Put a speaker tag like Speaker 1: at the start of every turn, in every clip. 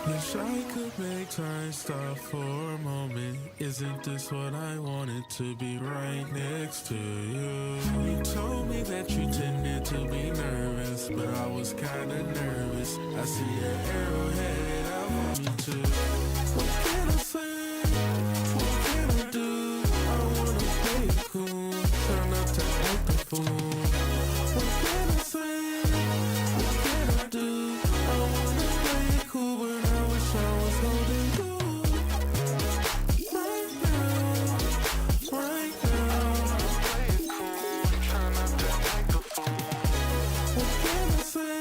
Speaker 1: Wish I could make time stop for a moment. Isn't this what I wanted, to be right next to you? You told me that you tended to be nervous, but I was kinda nervous. I see an arrow headed out for me too. What can I say? What can I do? I wanna play it cool, try not to act a fool. What can I say? What can I do? I wanna play it cool, but I wish I was holding you. Right now, right now. Play it cool, try not to act a fool. What can I say?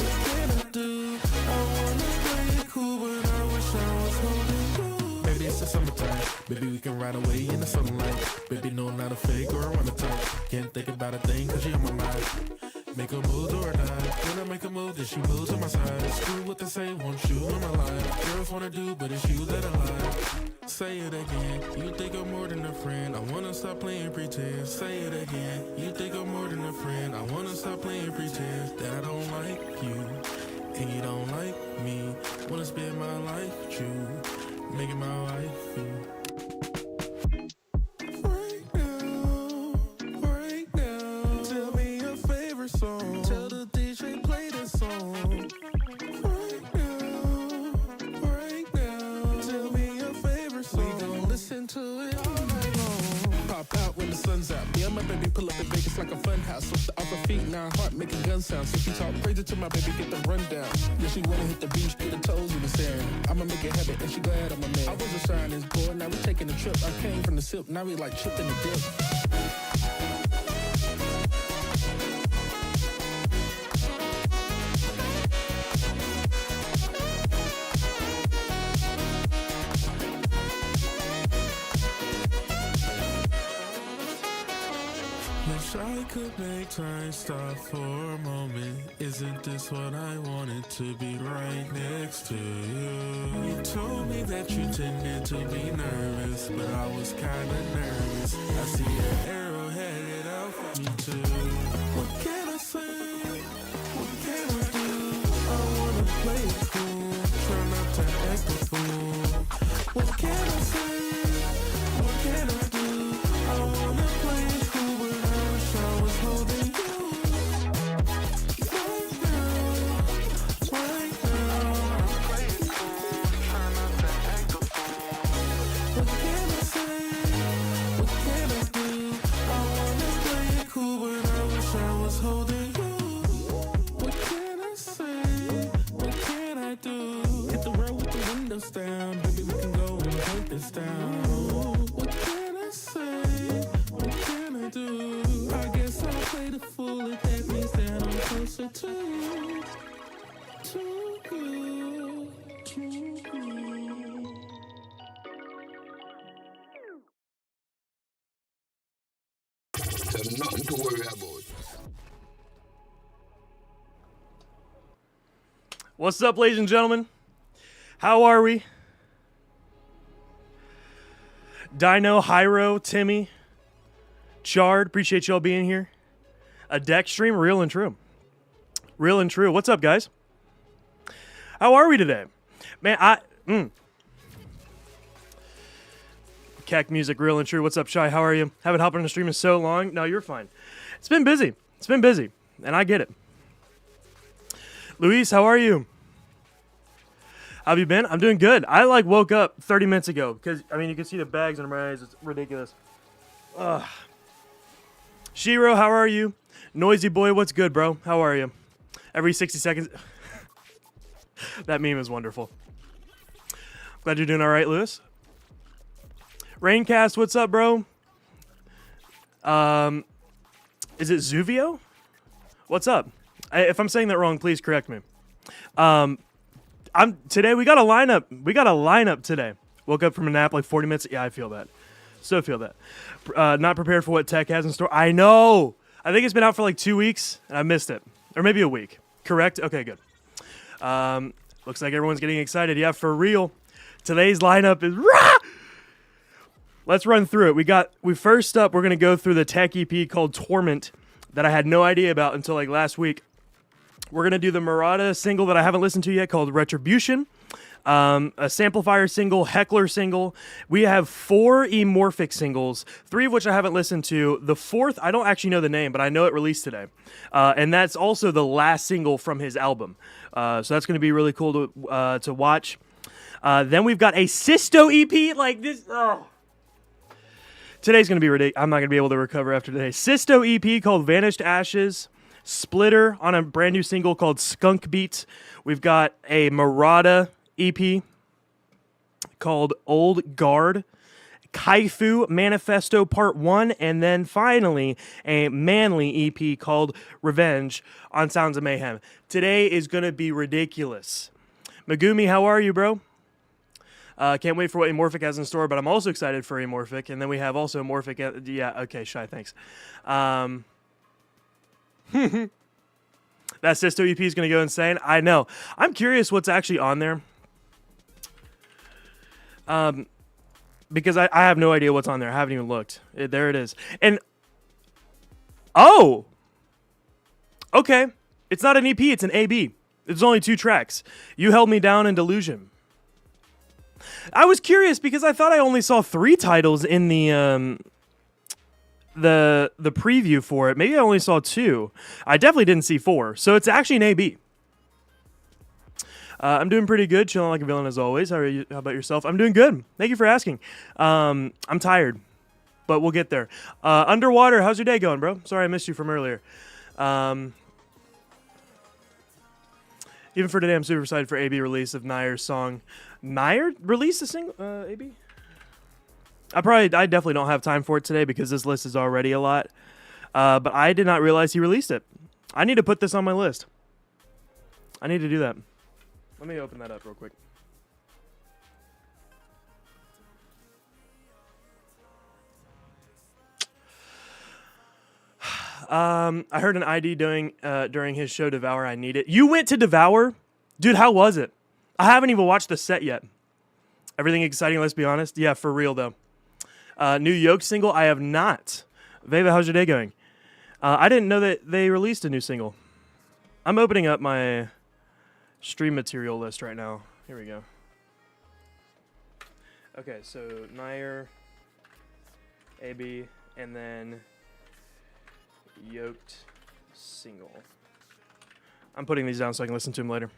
Speaker 1: What can I do? I wanna play it cool, but I wish I was holding you. Baby, it's the summertime. Baby, we can ride away in the sunlight. Baby, no, I'm not a fake or I wanna talk. Can't think about a thing cause you're on my mind. Make a move or die. When I make a move, then she moves to my side. Screw what they say, want you in my life. Girls wanna do, but it's you that I like. Say it again, you think I'm more than a friend. I wanna stop playing pretend. Say it again, you think I'm more than a friend. I wanna stop playing pretend that I don't like you, and you don't like me. Wanna spend my life with you, making my wife feel. Song. Tell the DJ play this song. Right now. Tell me your favorite song. We gon' listen to it all night long. Pop out when the sun's out. Me and my baby pull up in Vegas like a fun house. Switch the upper feet, now heart making gun sounds. So she talk crazy to my baby, get the rundown. Yeah, she wanna hit the beach, get the toes in the sand. I'ma make it happen and she glad I'm a man. I was a shyness boy, now we taking a trip. I came from the silk, now we like chipping the dip. Wish I could make time stop for a moment. Isn't this what I wanted, to be right next to you? You told me that you tended to be nervous, but I was kinda nervous. I see an arrow headed out for me too. What can I say? What can I do? I wanna play it cool, try not to act a fool. What can I say? What can I do? I wanna play it cool, but I wish I was holding you. Right now, right now. Play it cool, try not to act a fool. What can I say? What can I do? I wanna play it cool, but I wish I was holding you. What can I say? What can I do? Hit the road with the windows down. Baby, we can go and break this down. What can I say? What can I do? I guess I'll play the fool if that means that I'm closer to you. Too good, too good.
Speaker 2: There's nothing to worry about.
Speaker 3: What's up, ladies and gentlemen? How are we? Dino, Hyro, Timmy, Chard, appreciate y'all being here. A deck stream, real and true. Real and true. What's up, guys? How are we today? Man, Cack music, real and true. What's up, Shy? How are you? Haven't hopped on the stream in so long. No, you're fine. It's been busy. It's been busy, and I get it. Luis, how are you? How have you been? I'm doing good. I woke up 30 minutes ago because you can see the bags under my eyes. It's ridiculous. Shiro, how are you? Noisy boy, what's good, bro? How are you? Every 60 seconds. That meme is wonderful. Glad you're doing all right, Lewis. Raincast, what's up, bro? Is it Zuvio? What's up? If I'm saying that wrong, please correct me. Today we got a lineup. We got a lineup today. Woke up from a nap like 40 minutes. Yeah, I feel that. So feel that. Not prepared for what tech has in store. I know. I think it's been out for like 2 weeks and I missed it, or maybe a week. Correct? Okay, good. Looks like everyone's getting excited. Yeah, for real. Today's lineup is rah! Let's run through it. First up, we're gonna go through the tech EP called Torment that I had no idea about until like last week. We're going to do the Marauda single that I haven't listened to yet called Retribution. A Samplifire single, Heckler single. We have 4 Emorfik singles, 3 of which I haven't listened to. The 4th, I don't actually know the name, but I know it released today. And that's also the last single from his album. So that's going to be really cool to watch. Then we've got a Sisto EP like this. Oh. Today's going to be ridiculous. I'm not going to be able to recover after today. Sisto EP called Vanished Ashes. Splitter on a brand new single called SKUNKBEAT. We've got a Marauda EP called OLDE. KAIFU Manifesto Part 1. And then finally a Manley EP called Revenge on Sounds of Mayhem. Today is going to be ridiculous. Goome, how are you, bro? Can't wait for what Emorfik has in store, but I'm also excited for Emorfik. And then we have also Emorfik. Yeah, okay, Shy, thanks. That Sisto EP is going to go insane. I know. I'm curious what's actually on there. Because I have no idea what's on there. I haven't even looked. There it is. And, oh! Okay. It's not an EP, it's an AB. It's only 2 tracks. You Held Me Down and Delusion. I was curious because I thought I only saw 3 titles in the preview for it. Maybe I only saw 2. I definitely didn't see 4. So it's actually an AB. I'm doing pretty good, chilling like a villain as always. How are you? How about yourself? I'm doing good. Thank you for asking. I'm tired, but we'll get there. Underwater, how's your day going, bro? Sorry I missed you from earlier. Even for today, I'm super excited for AB release of Nayer's song. Nayer released a single, AB? I definitely don't have time for it today because this list is already a lot. But I did not realize he released it. I need to put this on my list. I need to do that. Let me open that up real quick. I heard an ID during his show Devour I Need It. You went to Devour? Dude, how was it? I haven't even watched the set yet. Everything exciting, let's be honest. Yeah, for real though. New Yoke single, I have not. Veva, how's your day going? I didn't know that they released a new single. I'm opening up my stream material list right now. Here we go. Okay, so Nayer, AB, and then Yoked single. I'm putting these down so I can listen to them later.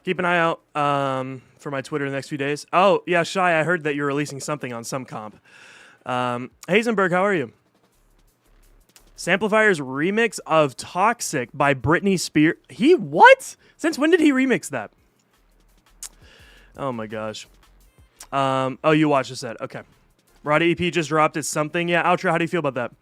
Speaker 3: Keep an eye out for my Twitter in the next few days. Oh, yeah, Shy, I heard that you're releasing something on some comp. Hazenberg, how are you? Samplifier's remix of Toxic by Britney Spears. What? Since when did he remix that? Oh my gosh. Oh, you watched the set. Okay. Marauda EP just dropped. It's something. Yeah, Outro, how do you feel about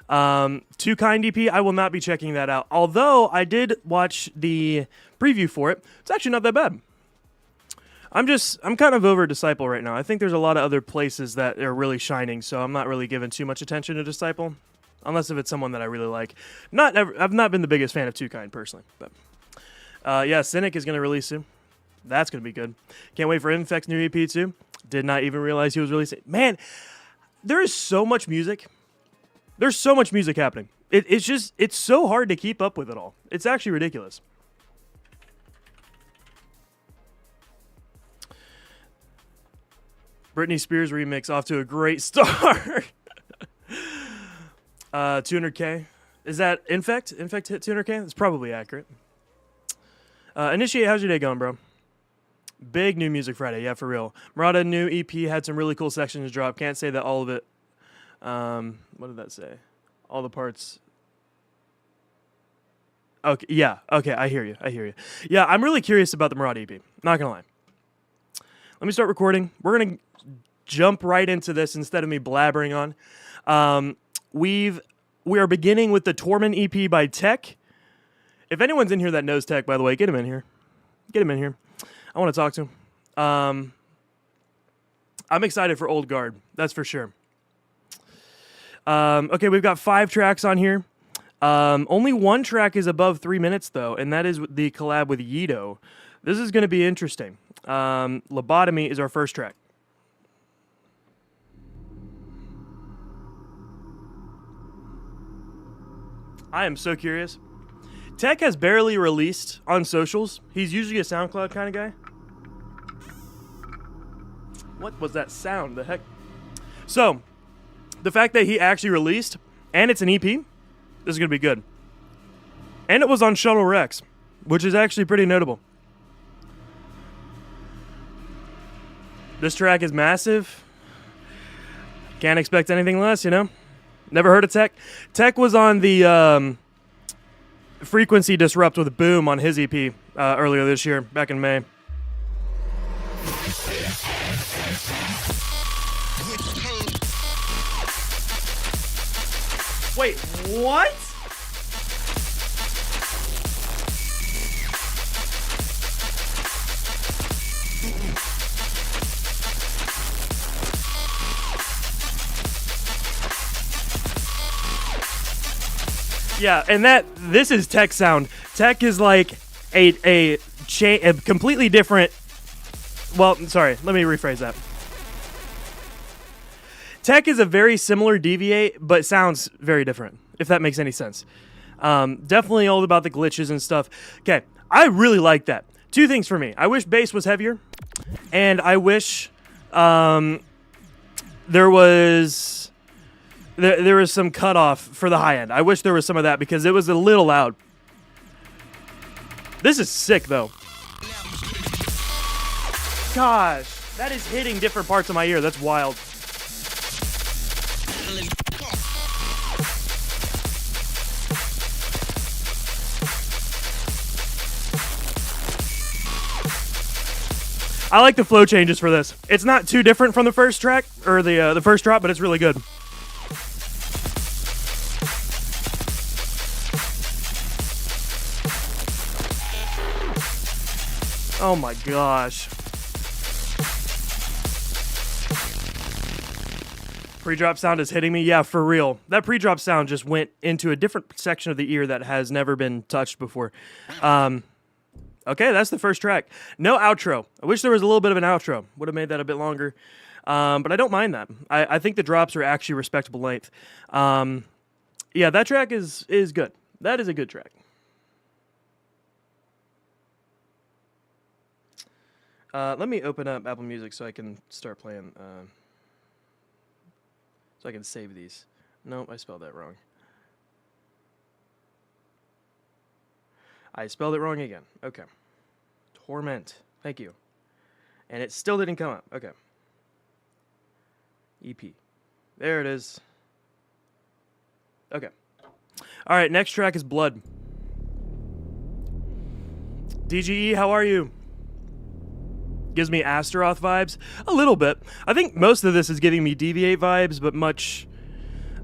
Speaker 3: that? Too Kind EP, I will not be checking that out. Although I did watch the preview for it. It's actually not that bad. I'm kind of over Disciple right now. I think there's a lot of other places that are really shining, so I'm not really giving too much attention to Disciple. Unless if it's someone that I really like. I've not been the biggest fan of Too Kind personally. But yeah, Cynic is going to release soon. That's going to be good. Can't wait for Infect's new EP too. Did not even realize he was releasing. Man, there is so much music. There's so much music happening. It's so hard to keep up with it all. It's actually ridiculous. Britney Spears remix off to a great start. 200K. Is that Infect? Infect hit 200K? That's probably accurate. Initiate, how's your day going, bro? Big new music Friday. Yeah, for real. Marauda new EP had some really cool sections drop. Can't say that all of it. What did that say? All the parts. Okay, yeah. Okay, I hear you. Yeah, I'm really curious about the Marauda EP. Not gonna lie. Let me start recording. We're gonna jump right into this instead of me blabbering on. We are beginning with the Torment EP by Tech. If anyone's in here that knows Tech, by the way, get him in here. I want to talk to him. I'm excited for Old Guard. That's for sure. Okay, we've got 5 tracks on here. Only 1 track is above 3 minutes, though, and that is the collab with Yido. This is going to be interesting. Lobotomy is our first track. I am so curious. Tech has barely released on socials. He's usually a SoundCloud kind of guy. What was that sound? The heck? So, the fact that he actually released, and it's an EP, this is going to be good. And it was on Shuttle Rex, which is actually pretty notable. This track is massive. Can't expect anything less, you know? Never heard of Tech. Tech was on the Frequency Disrupt with Boom on his EP earlier this year, back in May. Wait, what? Yeah, and this is Tech sound. Tech is like a completely different. Well, sorry, let me rephrase that. Tech is a very similar Deviate, but sounds very different, if that makes any sense. Definitely all about the glitches and stuff. Okay, I really like that. Two things for me. I wish bass was heavier, and I wish there was some cutoff for the high end. I wish there was some of that because it was a little loud. This is sick, though. Gosh, that is hitting different parts of my ear. That's wild. I like the flow changes for this. It's not too different from the first track, or the first drop, but it's really good. Oh my gosh. Pre-drop sound is hitting me. Yeah, for real. That pre-drop sound just went into a different section of the ear that has never been touched before. Okay, that's the first track. No outro. I wish there was a little bit of an outro. Would have made that a bit longer. But I don't mind that. I think the drops are actually respectable length. Yeah, that track is good. That is a good track. Let me open up Apple Music so I can start playing. So I can save these. Nope, I spelled that wrong. I spelled it wrong again. Okay. Torment. Thank you. And it still didn't come up. Okay. EP. There it is. Okay. All right, next track is Blood. DGE, how are you? Gives me Astaroth vibes. A little bit. I think most of this is giving me Deviate vibes, but much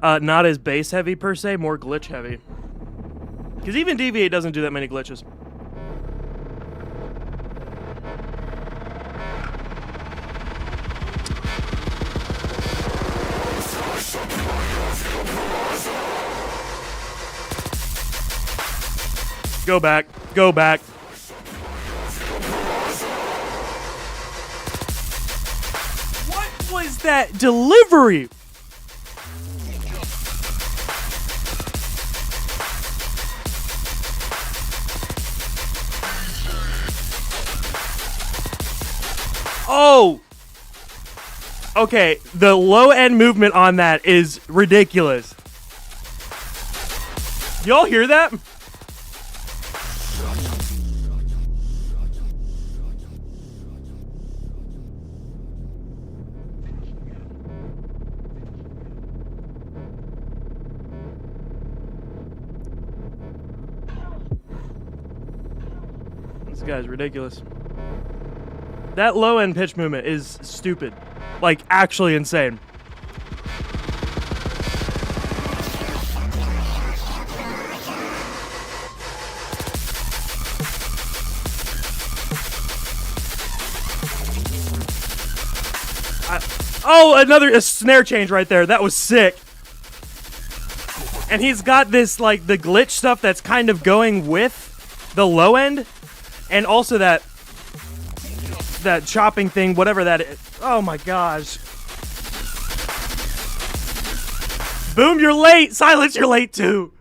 Speaker 3: not as bass heavy per se, more glitch heavy. Because even Deviate doesn't do that many glitches. Go back. Go back. What was that delivery? Oh! Okay, the low end movement on that is ridiculous. Y'all hear that? This guy's ridiculous. That low end pitch movement is stupid. Like, actually insane. Oh, a snare change right there. That was sick. And he's got this, like, the glitch stuff that's kind of going with the low end. And also that chopping thing, whatever that is. Oh my gosh. Boom, you're late. Silence, you're late too.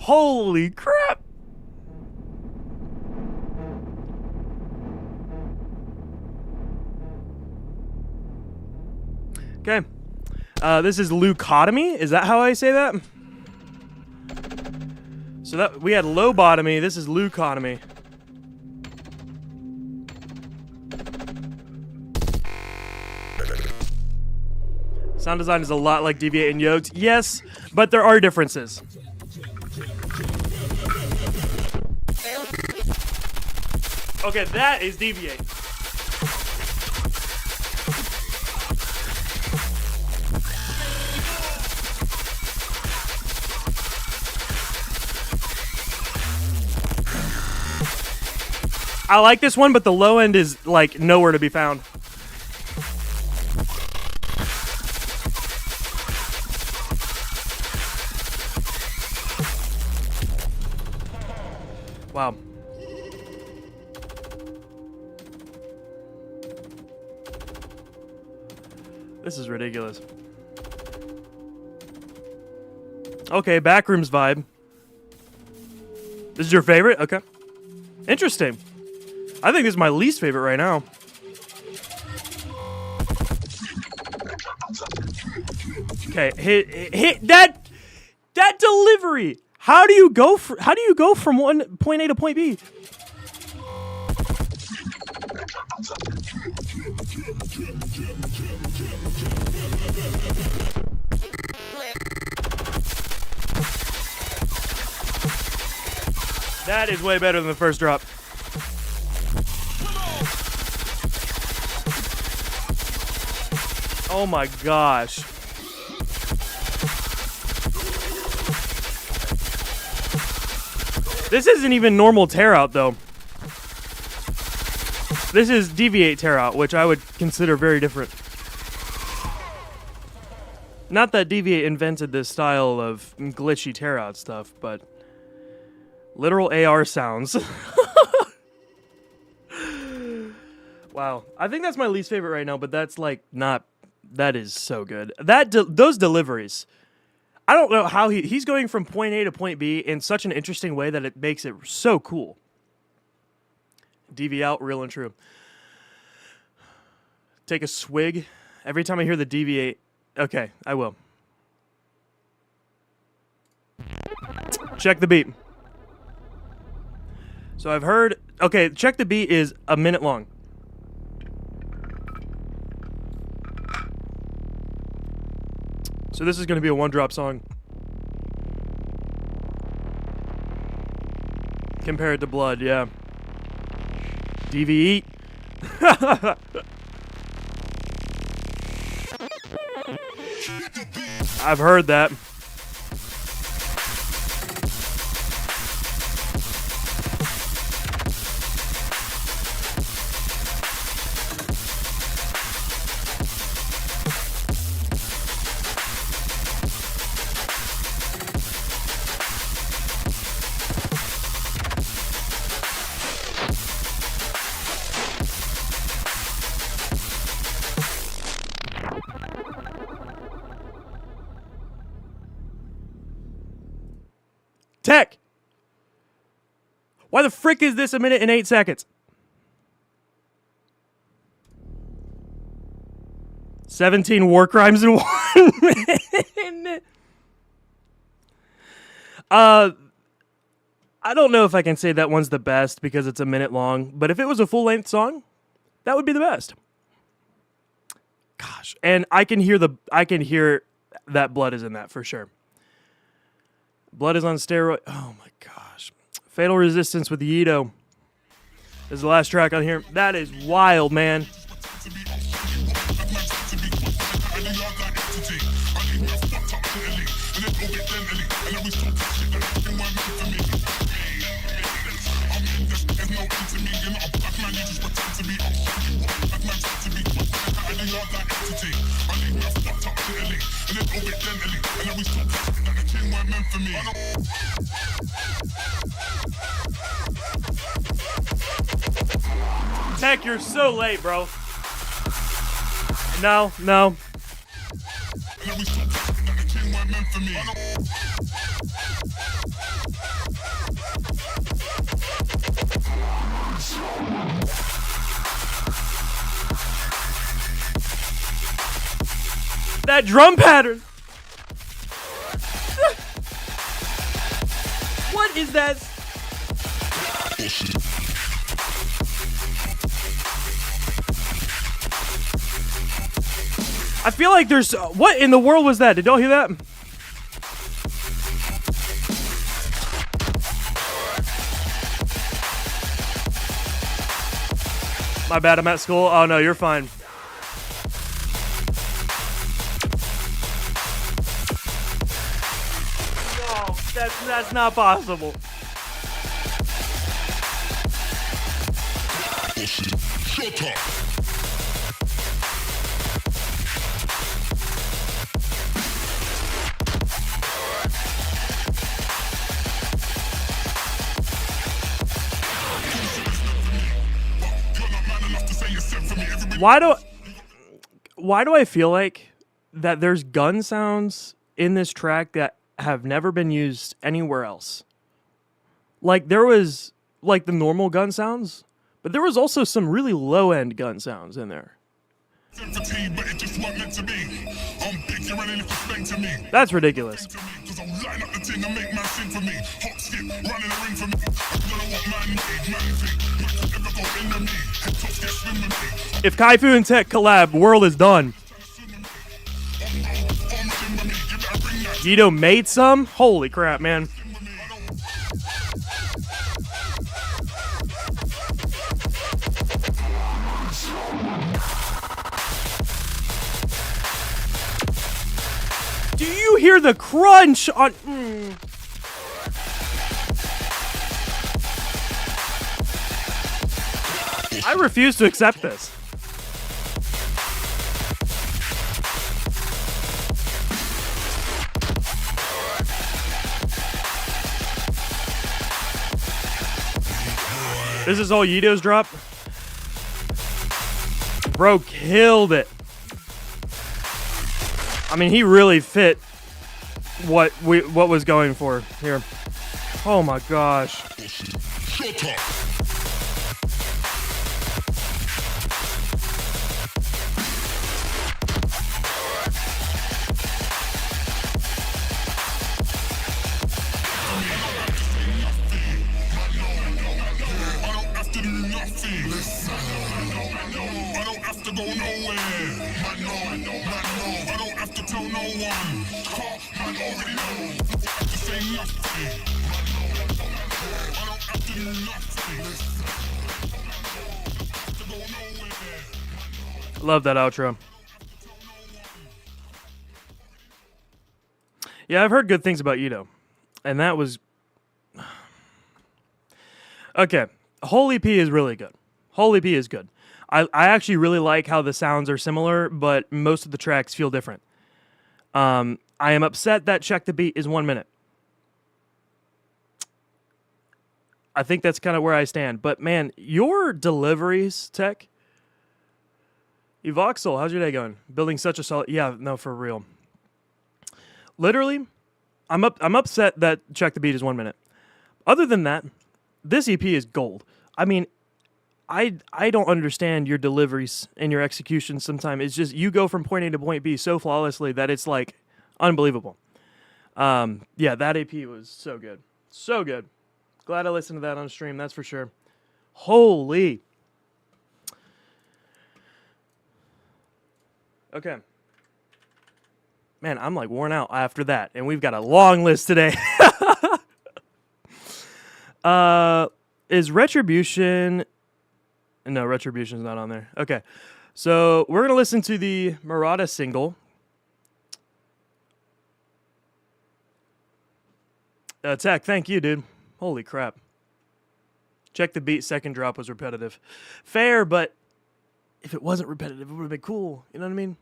Speaker 3: Holy crap. Okay. This is leucotomy. Is that how I say that? So that we had lobotomy. This is leucotomy. Sound design is a lot like Deviate and Yoked. Yes, but there are differences. Okay, that is Deviate. I like this one, but the low end is like nowhere to be found. Wow. This is ridiculous. Okay, Backrooms vibe. This is your favorite? Okay. Interesting. I think this is my least favorite right now. Okay, hit that delivery. How do you go from one point A to point B? That is way better than the first drop. Oh my gosh. This isn't even normal tear out though. This is Deviate tear out, which I would consider very different. Not that Deviate invented this style of glitchy tear out stuff, but literal AR sounds. Wow. I think that's my least favorite right now, but that's like not, that is so good. Those deliveries. I don't know how he's going from point A to point B in such an interesting way that it makes it so cool. DV out, real and true. Take a swig. Every time I hear the Deviate. Okay, I will. Check the beat. So I've heard, okay, Check the Beat is a minute long. So this is going to be a one-drop song. Compared to Blood, yeah. DV. I've heard that. Tech! Why the frick is this a minute and 8 seconds? 17 war crimes in 1 minute. I don't know if I can say that one's the best because it's a minute long, but if it was a full-length song, that would be the best. Gosh, and I can hear that Blood is in that for sure. Blood is on steroid. Oh my gosh. Fatal Resistance with Yido is the last track on here. That is wild, man. Tech, you're so late, bro. No. that drum pattern. What is that? I feel like there's... what in the world was that? Did y'all hear that? My bad, I'm at school. Oh, no, you're fine. No, that's not possible.
Speaker 1: Shut up.
Speaker 3: Why do I feel like that there's gun sounds in this track that have never been used anywhere else? Like, there was like the normal gun sounds, but there was also some really low end gun sounds in there. That's ridiculous. If KAIFU and Tech collab, world is done. Guido made some? Holy crap, man. Do you hear the crunch on... I refuse to accept this. This is all Yido's drop. Bro killed it. I mean, he really fit what was going for here. Oh my gosh.
Speaker 1: Shut up.
Speaker 3: Love that outro. Yeah, I've heard good things about Yido. And that was... Okay, Whole EP is really good. Whole EP is good. I actually really like how the sounds are similar, but most of the tracks feel different. I am upset that Check the Beat is 1 minute. I think that's kind of where I stand. But man, your deliveries, Tech... Evoxel, how's your day going? Building such a solid... Yeah, no, for real. Literally, I'm upset that Check the Beat is 1 minute. Other than that, this EP is gold. I mean, I don't understand your deliveries and your execution sometimes. It's just you go from point A to point B so flawlessly that it's like unbelievable. Yeah, that EP was so good. So good. Glad I listened to that on stream, that's for sure. Holy... Okay. Man, I'm like worn out after that, and we've got a long list today. Is Retribution... No, Retribution's not on there. Okay. So, we're going to listen to the Marauda single. Tech, thank you, dude. Holy crap. Check the Beat, second drop was repetitive. Fair, but if it wasn't repetitive, it would have been cool. You know what I mean?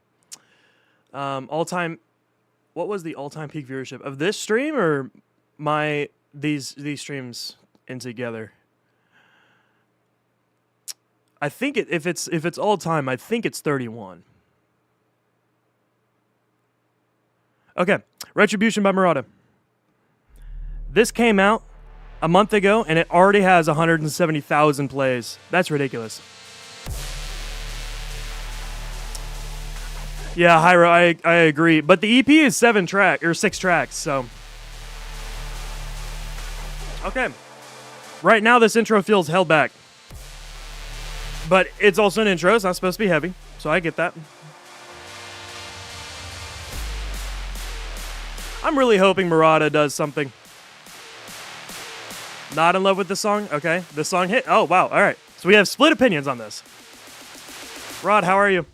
Speaker 3: All-time... What was the all-time peak viewership? Of this stream or these streams in together? I think if it's all-time, I think it's 31. Okay. Retribution by Marauda. This came out a month ago, and it already has 170,000 plays. That's ridiculous. Yeah, Hyro, I agree. But the EP is 6 tracks, so. Okay. Right now, this intro feels held back. But it's also an intro. It's not supposed to be heavy, so I get that. I'm really hoping Marauda does something. Not in love with this song? Okay. This song hit. Oh, wow. All right. So we have split opinions on this. Rod, how are you?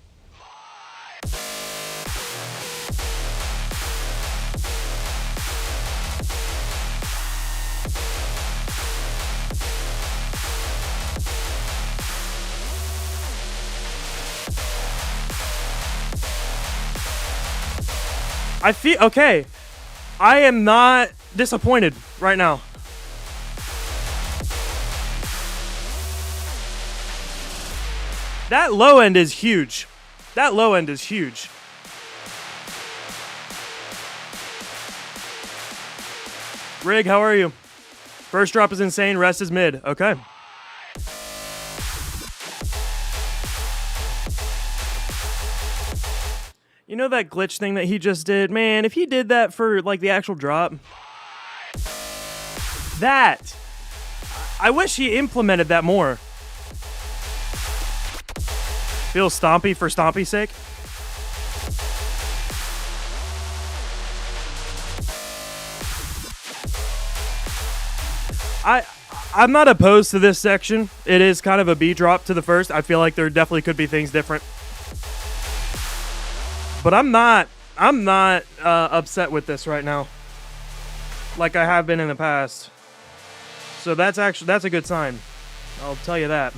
Speaker 3: I feel okay. I am not disappointed right now. That low end is huge. That low end is huge. Rig, how are you? First drop is insane, rest is mid. Okay. You know that glitch thing that he just did? Man, if he did that for like the actual drop. That. I wish he implemented that more. Feels stompy for stompy's sake. I'm not opposed to this section. It is kind of a B drop to the first. I feel like there definitely could be things different. But I'm not upset with this right now, like I have been in the past. So that's a good sign. I'll tell you that.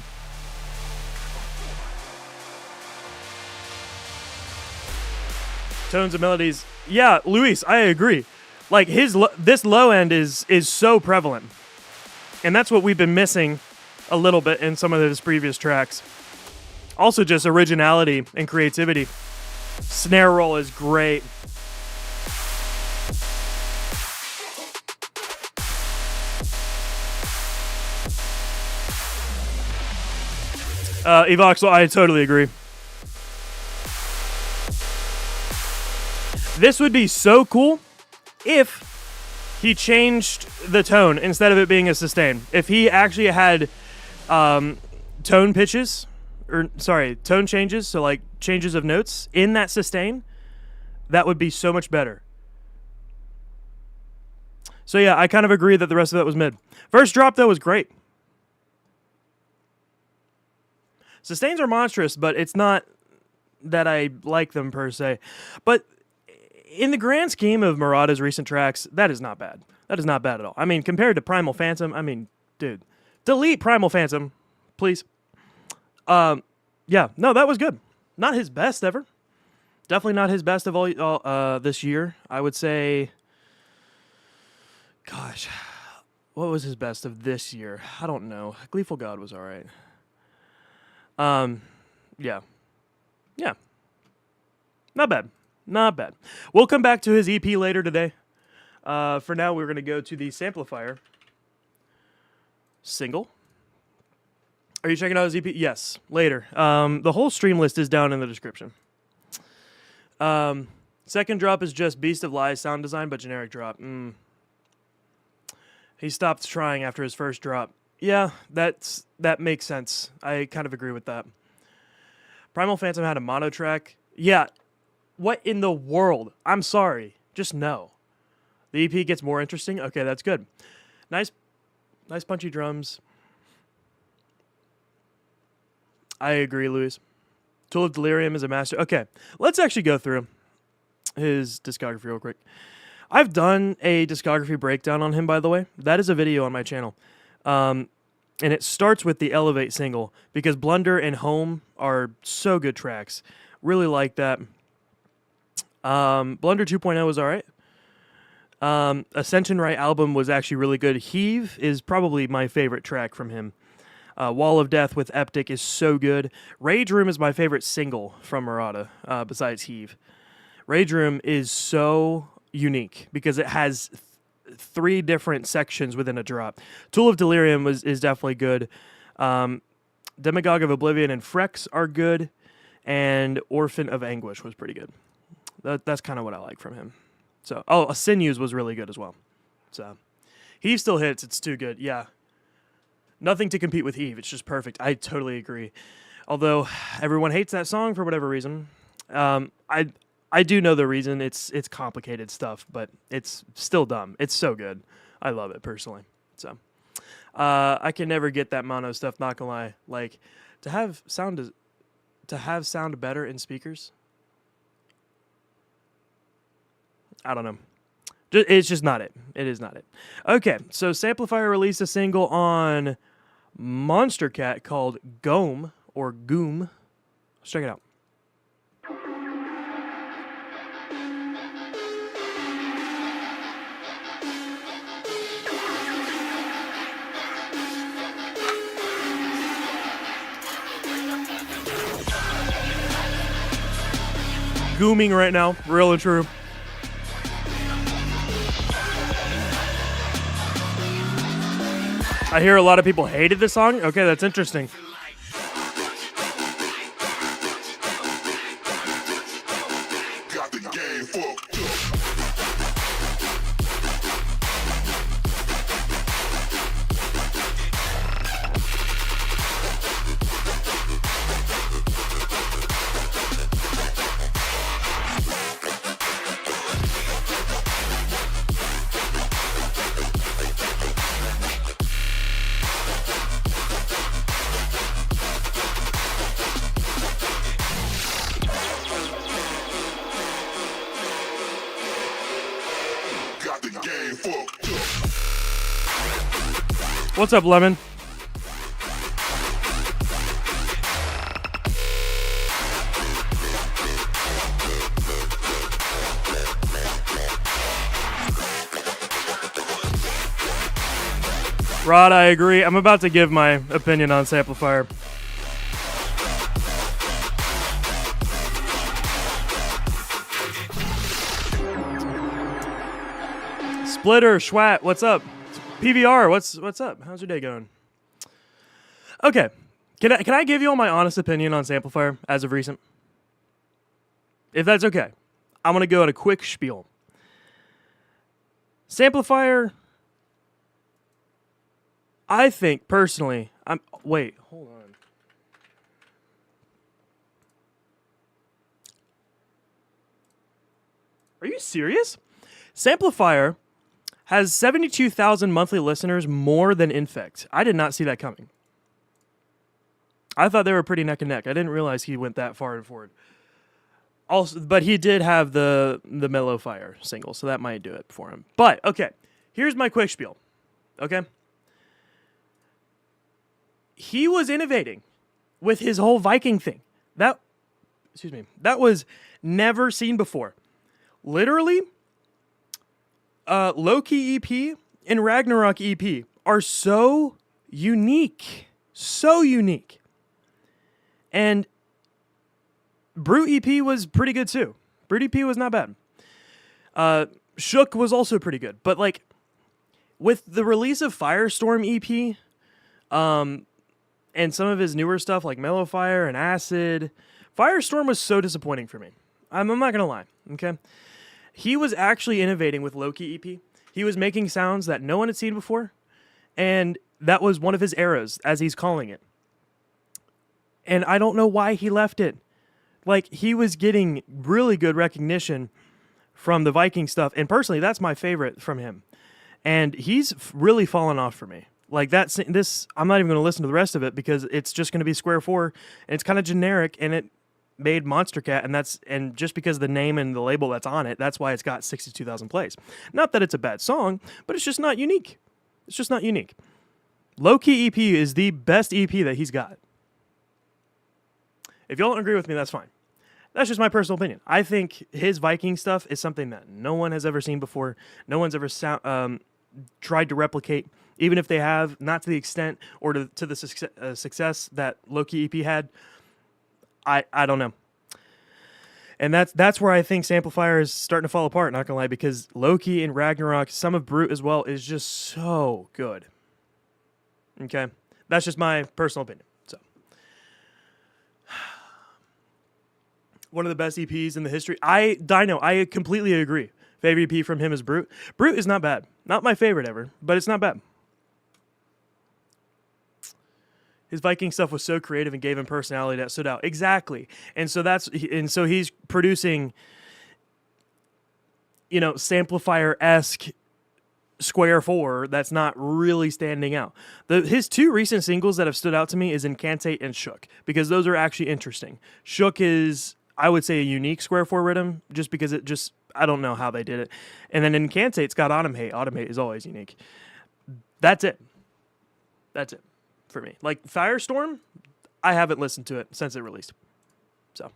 Speaker 3: Tones and melodies. Yeah, Luis, I agree. Like this low end is so prevalent, and that's what we've been missing a little bit in some of his previous tracks. Also, just originality and creativity. Snare roll is great. Evoxel, I totally agree. This would be so cool if he changed the tone instead of it being a sustain. If he actually had tone pitches, tone changes, so like changes of notes in that sustain, that would be so much better. So yeah, I kind of agree that the rest of that was mid. First drop though was great. Sustains are monstrous, but it's not that I like them per se. But in the grand scheme of Marauda's recent tracks, that is not bad. That is not bad at all. I mean, compared to Primal Phantom, I mean, dude, delete Primal Phantom, please. Yeah, no, that was good. Not his best ever. Definitely not his best of all this year. I would say, gosh, what was his best of this year? I don't know. Gleeful God was all right. Yeah. Not bad. Not bad. We'll come back to his EP later today. For now, we're going to go to the Samplifire single. Are you checking out his EP? Yes, later. The whole stream list is down in the description. Second drop is just Beast of Lies sound design, but generic drop. He stopped trying after his first drop. Yeah, that makes sense. I kind of agree with that. Primal Phantom had a mono track. Yeah, what in the world? I'm sorry. Just no. The EP gets more interesting. Okay, that's good. Nice punchy drums. I agree, Luis. Tool of Delirium is a master. Okay, let's actually go through his discography real quick. I've done a discography breakdown on him, by the way. That is a video on my channel. And it starts with the Elevate single, because Blunder and Home are so good tracks. Really like that. Blunder 2.0 was all right. Ascension Right album was actually really good. Heave is probably my favorite track from him. Wall of Death with Eptic is so good. Rage Room is my favorite single from Marauda, besides Heave. Rage Room is so unique because it has 3 different sections within a drop. Tool of Delirium is definitely good. Demagogue of Oblivion and Frex are good. and Orphan of Anguish was pretty good. That's kind of what I like from him. So, Sinews was really good as well. So, Heave still hits. It's too good. Yeah. Nothing to compete with Heave. It's just perfect. I totally agree. Although everyone hates that song for whatever reason. I do know the reason. It's complicated stuff, but it's still dumb. It's so good. I love it personally. So, I can never get that mono stuff. Not gonna lie. Like to have sound better in speakers. I don't know. It's just not it. It is not it. Okay, so Samplifire released a single on Monster Cat called Goome or Goome. Let's check it out. Gooming right now, real and true. I hear a lot of people hated the song. Okay, that's interesting.
Speaker 1: Got the game fucked up. Got the game fucked up.
Speaker 3: What's up, Lemon? Rod, I agree. I'm about to give my opinion on Samplifier. Splitter, Schwat, what's up? PVR, what's up? How's your day going? Okay, can I give you all my honest opinion on Samplifier as of recent? If that's okay, I'm gonna go at a quick spiel. Samplifier, I think personally, wait, hold on. Are you serious? Samplifier has 72,000 monthly listeners more than Infect. I did not see that coming. I thought they were pretty neck and neck. I didn't realize he went that far and forward. Also, but he did have the Mellow Fire single, so that might do it for him. But, okay, here's my quick spiel, okay? He was innovating with his whole Viking thing. That was never seen before. Literally, Loki EP and Ragnarok EP are so unique. So unique. And Brute EP was pretty good too. Brute EP was not bad. Shook was also pretty good. But like, with the release of Firestorm EP, and some of his newer stuff like Mellow Fire and Acid, Firestorm was so disappointing for me. I'm not going to lie, okay? He was actually innovating with Loki EP. He was making sounds that no one had seen before, and that was one of his eras, as he's calling it. And I don't know why he left it. Like, he was getting really good recognition from the Viking stuff, and personally, that's my favorite from him. And he's really fallen off for me. Like, this, I'm not even going to listen to the rest of it because it's just going to be Square 4, and it's kind of generic, and it made Monster Cat, and just because of the name and the label that's on it, that's why it's got 62,000 plays. Not that it's a bad song, but it's just not unique. It's just not unique. Low-Key EP is the best EP that he's got. If y'all don't agree with me, that's fine. That's just my personal opinion. I think his Viking stuff is something that no one has ever seen before. No one's ever tried to replicate, even if they have, not to the extent or to the success that Loki EP had. I don't know. And that's where I think Samplifier is starting to fall apart, not gonna lie, because Loki and Ragnarok, some of Brute as well, is just so good. Okay? That's just my personal opinion. So One of the best EPs in the history. Dino, I completely agree. Favorite EP from him is Brute. Brute is not bad. Not my favorite ever, but it's not bad. His Viking stuff was so creative and gave him personality that stood out. Exactly. And so he's producing, you know, Samplifire-esque Square 4 that's not really standing out. His two recent singles that have stood out to me is Incantate and Shook, because those are actually interesting. Shook is, I would say, a unique Square 4 rhythm, just because I don't know how they did it. And then Incantate's got Autumn Hate. Autumn Hate is always unique. That's it. That's it for me. Like Firestorm, I haven't listened to it since it released. So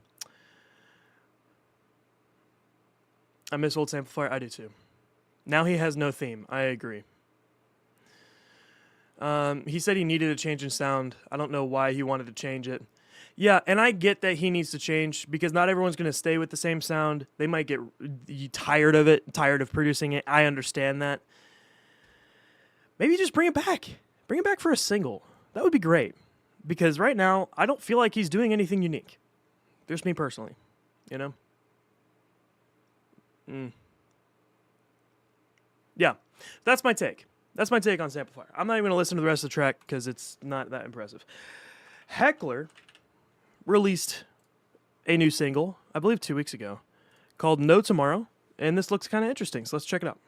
Speaker 3: I miss old Samplifire. I do too. Now he has no theme. I agree. He said he needed a change in sound. I don't know why he wanted to change it. Yeah, and I get that he needs to change because not everyone's going to stay with the same sound. They might get tired of it, tired of producing it. I understand that. Maybe just bring it back. Bring it back for a single. That would be great. Because right now, I don't feel like he's doing anything unique. Just me personally. You know? Yeah, that's my take. That's my take on Samplifire. I'm not even going to listen to the rest of the track because it's not that impressive. Heckler released a new single, I believe 2 weeks ago, called No Tomorrow, and this looks kind of interesting, so let's check it out.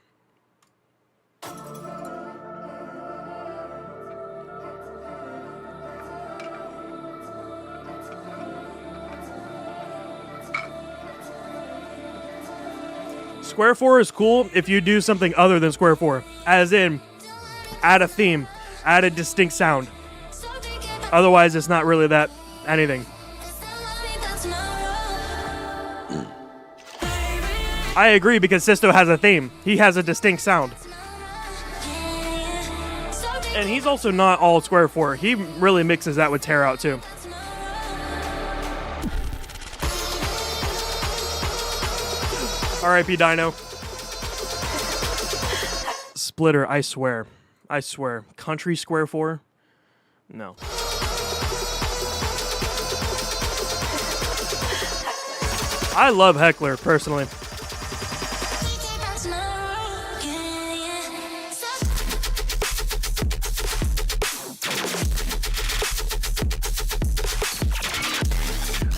Speaker 3: Square 4 is cool if you do something other than Square 4, as in add a theme, add a distinct sound. Otherwise, it's not really that anything. I agree because Sisto has a theme. He has a distinct sound. And he's also not all Square 4. He really mixes that with Tear Out too. R.I.P. Dino. Splitter, I swear. I swear. Country Square 4? No. I love Heckler, personally.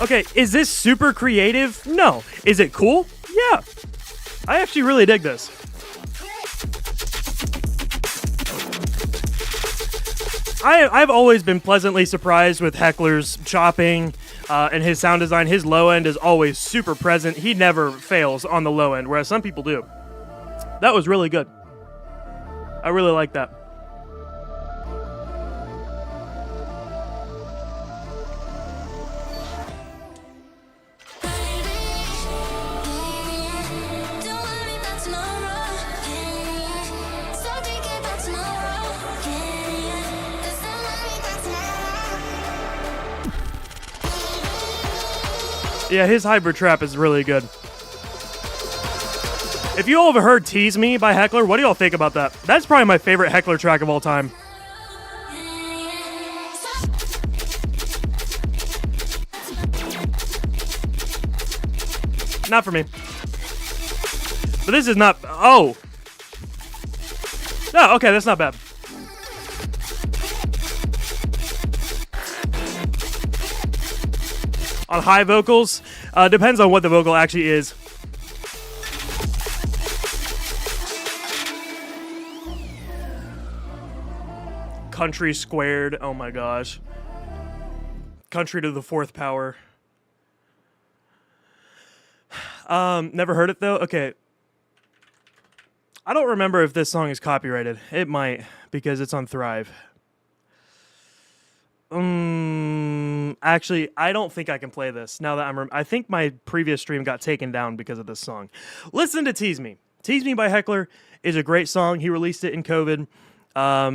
Speaker 3: Okay, is this super creative? No. Is it cool? Yeah. I actually really dig this. I've always been pleasantly surprised with Heckler's chopping and his sound design. His low end is always super present. He never fails on the low end, whereas some people do. That was really good. I really like that. Yeah, his hybrid trap is really good. If you all have heard Tease Me by Heckler, what do y'all think about that? That's probably my favorite Heckler track of all time. Not for me. But this is not... Oh! No, okay, that's not bad. On high vocals, depends on what the vocal actually is. Country squared, oh my gosh. Country to the fourth power. Never heard it though? Okay. I don't remember if this song is copyrighted. It might, because it's on Thrive. Actually, I don't think I can play this now that I think my previous stream got taken down because of this song. Listen to Tease Me. Tease Me by Heckler is a great song. He released it in COVID.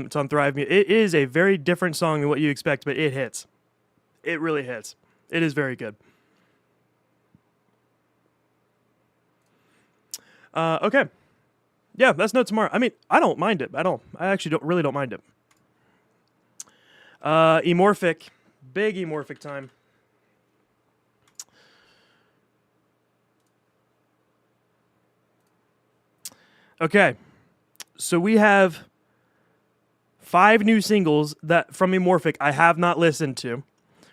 Speaker 3: It's on Thrive. It is a very different song than what you expect, but it hits. It really hits. It is very good. Okay. Yeah, that's No Tomorrow. I mean, I don't mind it at all. I actually really don't mind it. Emorfik. Big Emorfik time. Okay, so we have 5 new singles that from Emorfik I have not listened to.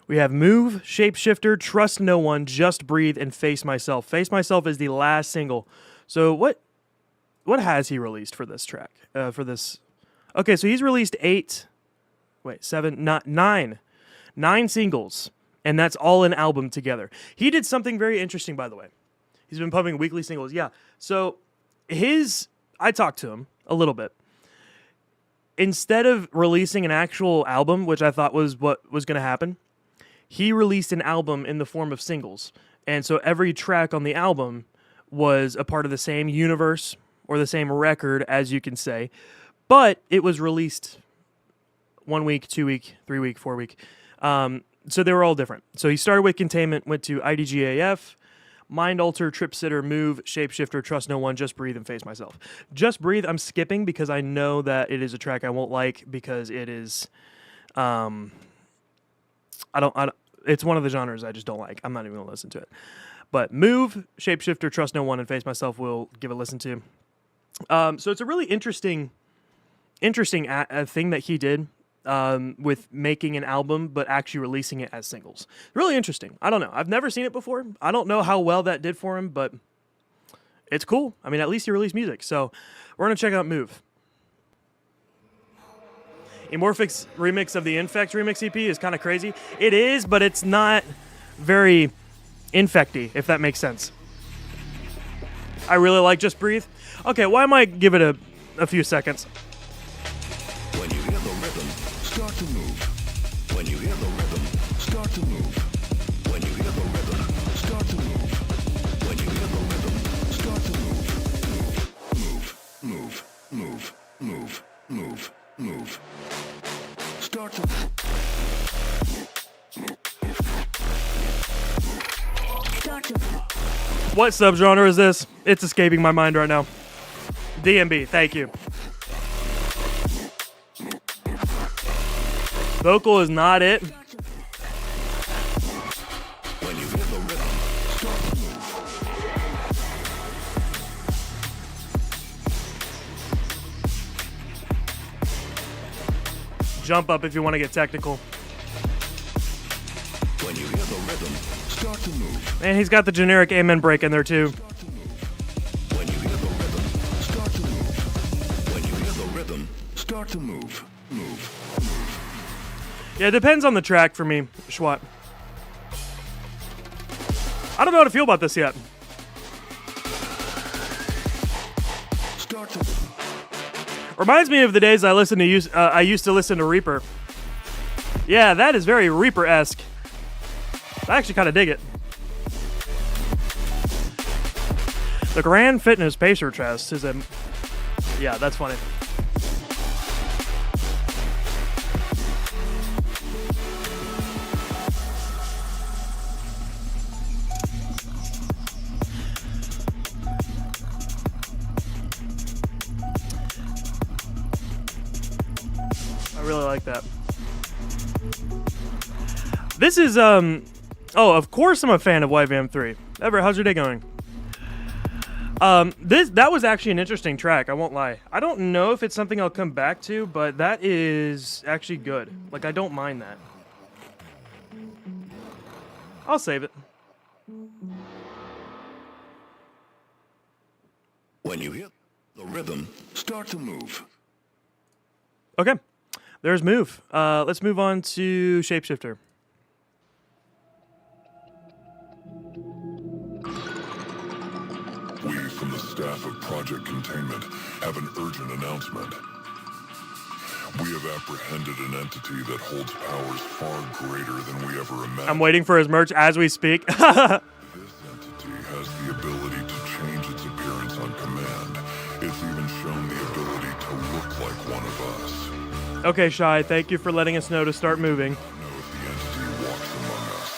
Speaker 3: We have Move, Shapeshifter, Trust No One, Just Breathe, and Face Myself. Face Myself is the last single. So what has he released for this track? For this, okay, so he's released 9 singles, and that's all an album together. He did something very interesting, by the way. He's been pumping weekly singles. Yeah, so I talked to him a little bit. Instead of releasing an actual album, which I thought was what was going to happen, he released an album in the form of singles. And so every track on the album was a part of the same universe or the same record, as you can say, but it was released 1 week, 2 week, 3 week, 4 week. So they were all different. So he started with Containment, went to IDGAF, Mind Alter, Trip Sitter, Move, Shapeshifter, Trust No One, Just Breathe, and Face Myself. Just Breathe, I'm skipping because I know that it is a track I won't like because it is, it's one of the genres I just don't like. I'm not even going to listen to it. But Move, Shapeshifter, Trust No One, and Face Myself will give a listen to. So it's a really interesting thing that he did with making an album, but actually releasing it as singles. Really interesting. I don't know. I've never seen it before. I don't know how well that did for him, but it's cool. I mean, at least he released music. So we're going to check out Move. Emorfik's remix of the Infect remix EP is kind of crazy. It is, but it's not very infecty, if that makes sense. I really like Just Breathe. Okay, why might give it a few seconds?
Speaker 2: When you hear the rhythm, start to move. When you hear the rhythm, start to move. When you hear the rhythm, start to move. When you hear the rhythm, start to move. Move, move, move, move, move. Start to move. Start to move.
Speaker 3: What subgenre is this? It's escaping my mind right now. DMB, thank you. Vocal is not it.
Speaker 2: When you hear the rhythm, start to move.
Speaker 3: Jump up if you want to get technical.
Speaker 2: When you hear the rhythm, start to move.
Speaker 3: And he's got the generic amen break in there too.
Speaker 2: Start to move. When you hear the rhythm, start to move. When you hear the rhythm, start to move. Move.
Speaker 3: Yeah, it depends on the track for me, Schwat. I don't know how to feel about this yet.
Speaker 2: Start to move.
Speaker 3: Reminds me of the days I used to listen to Reaper. Yeah, that is very Reaper-esque. I actually kind of dig it. The Grand Fitness Pacer Chest is a... Yeah, that's funny. I really like that. This is, oh, of course I'm a fan of YVM3. Everett, how's your day going? That was actually an interesting track, I won't lie. I don't know if it's something I'll come back to, but that is actually good. Like, I don't mind that. I'll save it.
Speaker 2: When you hear the rhythm, start to move.
Speaker 3: Okay, there's Move. Let's move on to Shapeshifter.
Speaker 4: We from the staff of Project Containment have an urgent announcement. We have apprehended an entity that holds powers far greater than we ever imagined.
Speaker 3: I'm waiting for his merch as we speak.
Speaker 4: This entity has the ability to change its appearance on command. It's even shown the ability to look like one of us.
Speaker 3: Okay, Shy, thank you for letting us know to start moving.
Speaker 4: Know if the entity walks among us.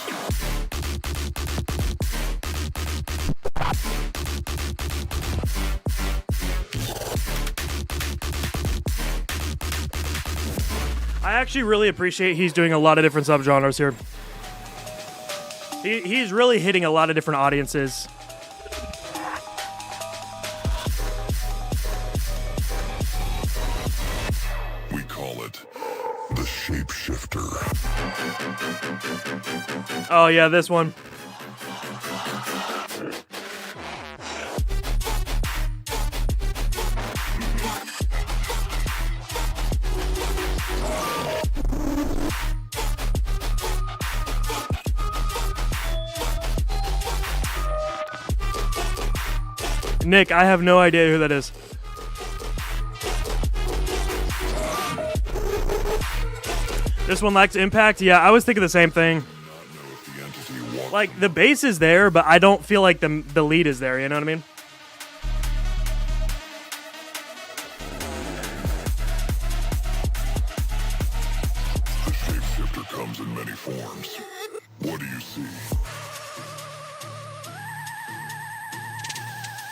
Speaker 3: I actually really appreciate he's doing a lot of different subgenres here. He's really hitting a lot of different audiences.
Speaker 4: it the shapeshifter.
Speaker 3: Oh yeah, this one. Nick, I have no idea who that is. This one lacks impact? Yeah, I was thinking the same thing. Like, the bass is there, but I don't feel like the lead is there, you know what I mean?
Speaker 4: The shapeshifter comes in many forms. What do you see?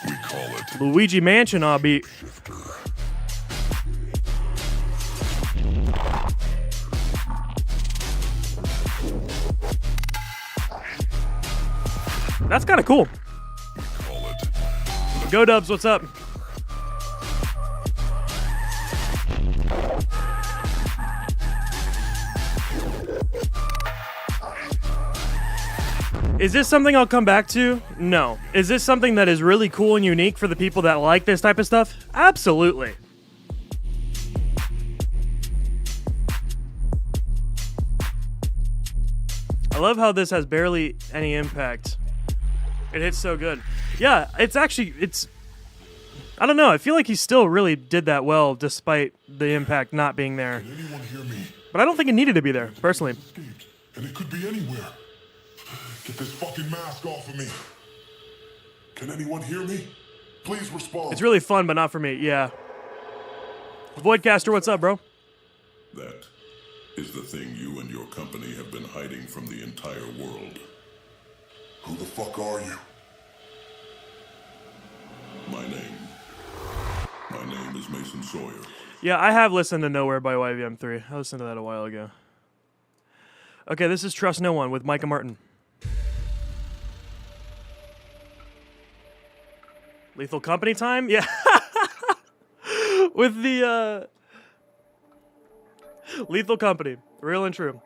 Speaker 4: We call it
Speaker 3: Luigi Mansion, I'll be.
Speaker 4: shifter.
Speaker 3: That's kind of cool.
Speaker 4: We call it
Speaker 3: Go Dubs, what's up? Is this something I'll come back to? No. Is this something that is really cool and unique for the people that like this type of stuff? Absolutely. I love how this has barely any impact. It hits so good. Yeah, it's actually, I don't know, I feel like he still really did that well despite the impact not being there.
Speaker 4: Can anyone hear me?
Speaker 3: But I don't think it needed to be there, personally.
Speaker 4: Escaped, and it could be anywhere. Get this fucking mask off of me. Can anyone hear me? Please respond.
Speaker 3: It's really fun, but not for me, yeah. Voidcaster, what's up, bro?
Speaker 5: That is the thing you and your company have been hiding from the entire world.
Speaker 4: Who the fuck are you?
Speaker 5: My name is Mason Sawyer.
Speaker 3: Yeah, I have listened to Nowhere by YVM3. I listened to that a while ago. Okay, this is Trust No One with Micah Martin. Lethal Company time? Yeah. With the, Lethal Company. Real and true.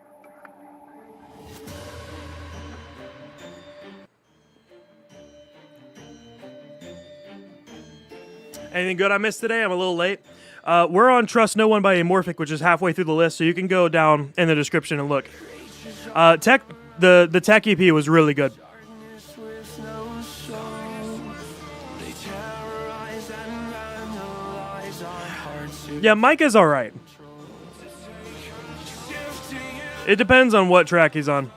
Speaker 3: Anything good I missed today? I'm a little late. We're on Trust No One by Emorfik, which is halfway through the list, so you can go down in the description and look. The Tech EP was really good. Yeah, Micah's alright. It depends on what track he's on.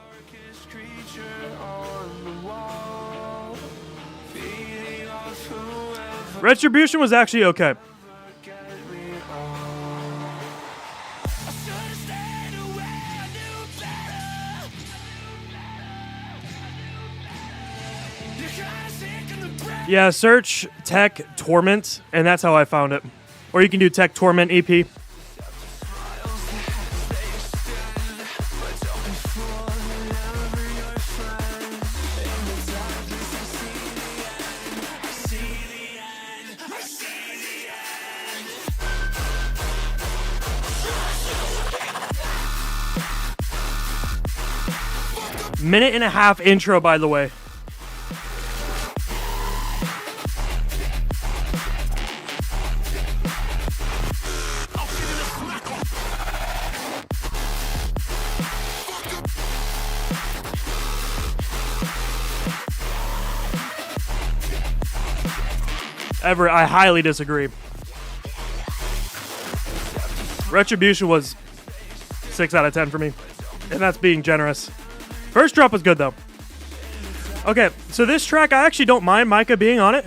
Speaker 3: Retribution was actually okay. Yeah, search Tech Torment, and that's how I found it. Or you can do Tech Torment EP. Minute and a half intro, by the way. I highly disagree. Retribution was 6 out of 10 for me, and that's being generous. First drop was good, though. Okay, so this track, I actually don't mind Micah being on it,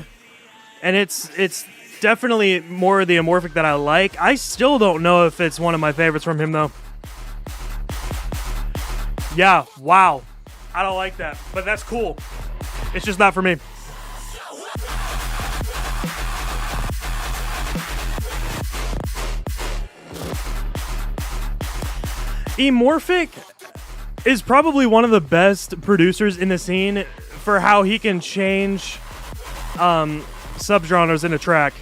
Speaker 3: and it's definitely more of the Emorfik that I like. I still don't know if it's one of my favorites from him, though. Yeah, wow. I don't like that, but that's cool. It's just not for me. Emorfik is probably one of the best producers in the scene for how he can change subgenres in a track.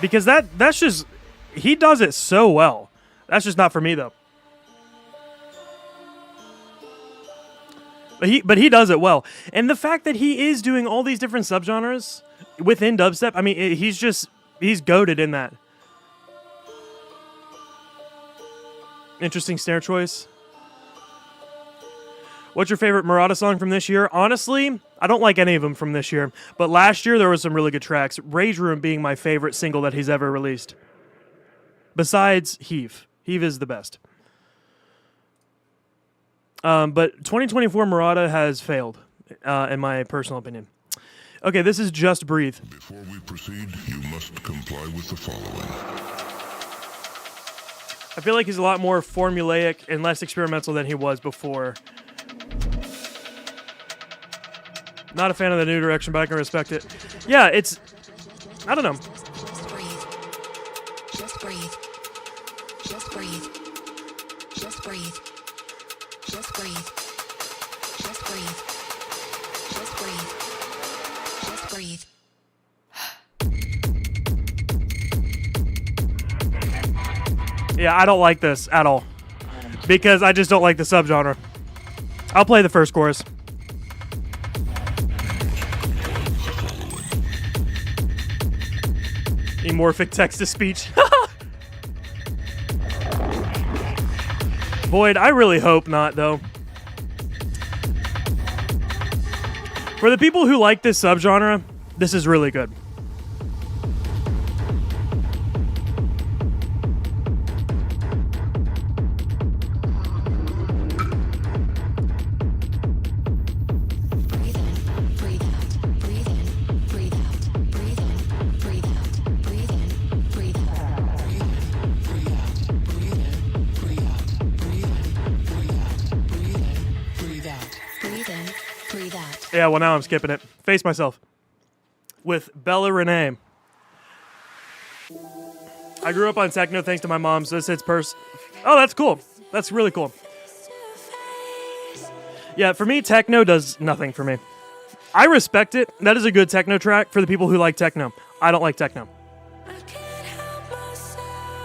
Speaker 3: Because that's just he does it so well. That's just not for me though. But he does it well. And the fact that he is doing all these different subgenres within dubstep, I mean, he's goated in that. Interesting snare choice. What's your favorite Marauda song from this year? Honestly, I don't like any of them from this year. But last year, there was some really good tracks. Rage Room being my favorite single that he's ever released. Besides Heave. Heave is the best. But 2024 Marauda has failed, in my personal opinion. Okay, this is Just Breathe.
Speaker 4: Before we proceed, you must comply with the following.
Speaker 3: I feel like he's a lot more formulaic and less experimental than he was before. Not a fan of the new direction, but I can respect it. Yeah, it's... I don't know.
Speaker 6: Just breathe. Just breathe. Just breathe. Just breathe. Just breathe. Just breathe. Just breathe. Just breathe.
Speaker 3: Yeah, I don't like this at all. Because I just don't like the subgenre. I'll play the first chorus. Emorfik text-to-speech. Void, I really hope not, though. For the people who like this subgenre, this is really good.
Speaker 6: Breathe in, breathe out. Breathe in, breathe out. Breathe in, breathe out. Breathe in, breathe out. Breathe in, breathe out. Breathe in, breathe out. Breathe in, breathe out. Breathe in, breathe out. Breathe in, breathe out.
Speaker 3: Yeah, well, now I'm skipping it. Face Myself. With Bella Renee. I grew up on techno thanks to my mom, so this hits Oh, that's cool. That's really cool. Yeah, for me, techno does nothing for me. I respect it. That is a good techno track for the people who like techno. I don't like techno.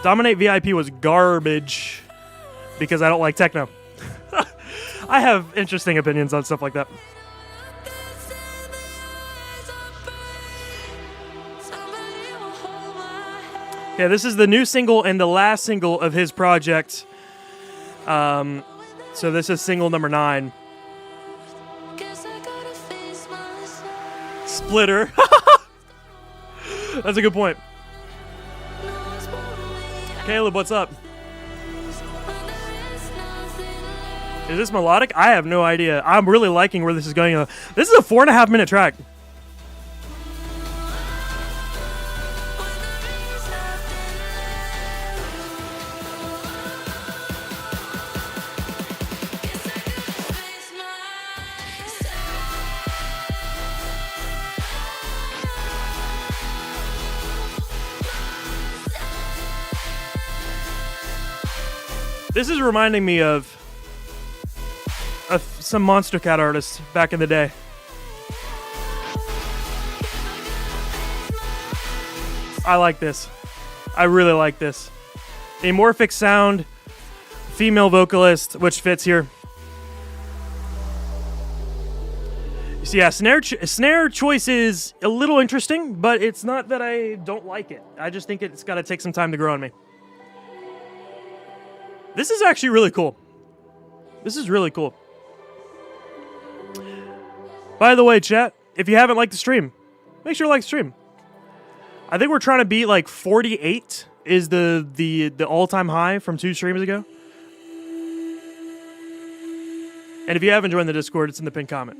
Speaker 3: Dominate VIP was garbage because I don't like techno. I have interesting opinions on stuff like that. Yeah, this is the new single and the last single of his project. So this is single number 9. Splitter. That's a good point. Caleb, what's up? Is this melodic? I have no idea. I'm really liking where this is going. This is a 4.5 minute track. This is reminding me of some Monster Cat artists back in the day. I like this. I really like this. Amorphic sound, female vocalist, which fits here. So yeah, snare choice is a little interesting, but it's not that I don't like it. I just think it's got to take some time to grow on me. This is actually really cool. This is really cool. By the way, chat, if you haven't liked the stream, make sure to like the stream. I think we're trying to beat like 48 is the all-time high from 2 streams ago. And if you haven't joined the Discord, it's in the pinned comment.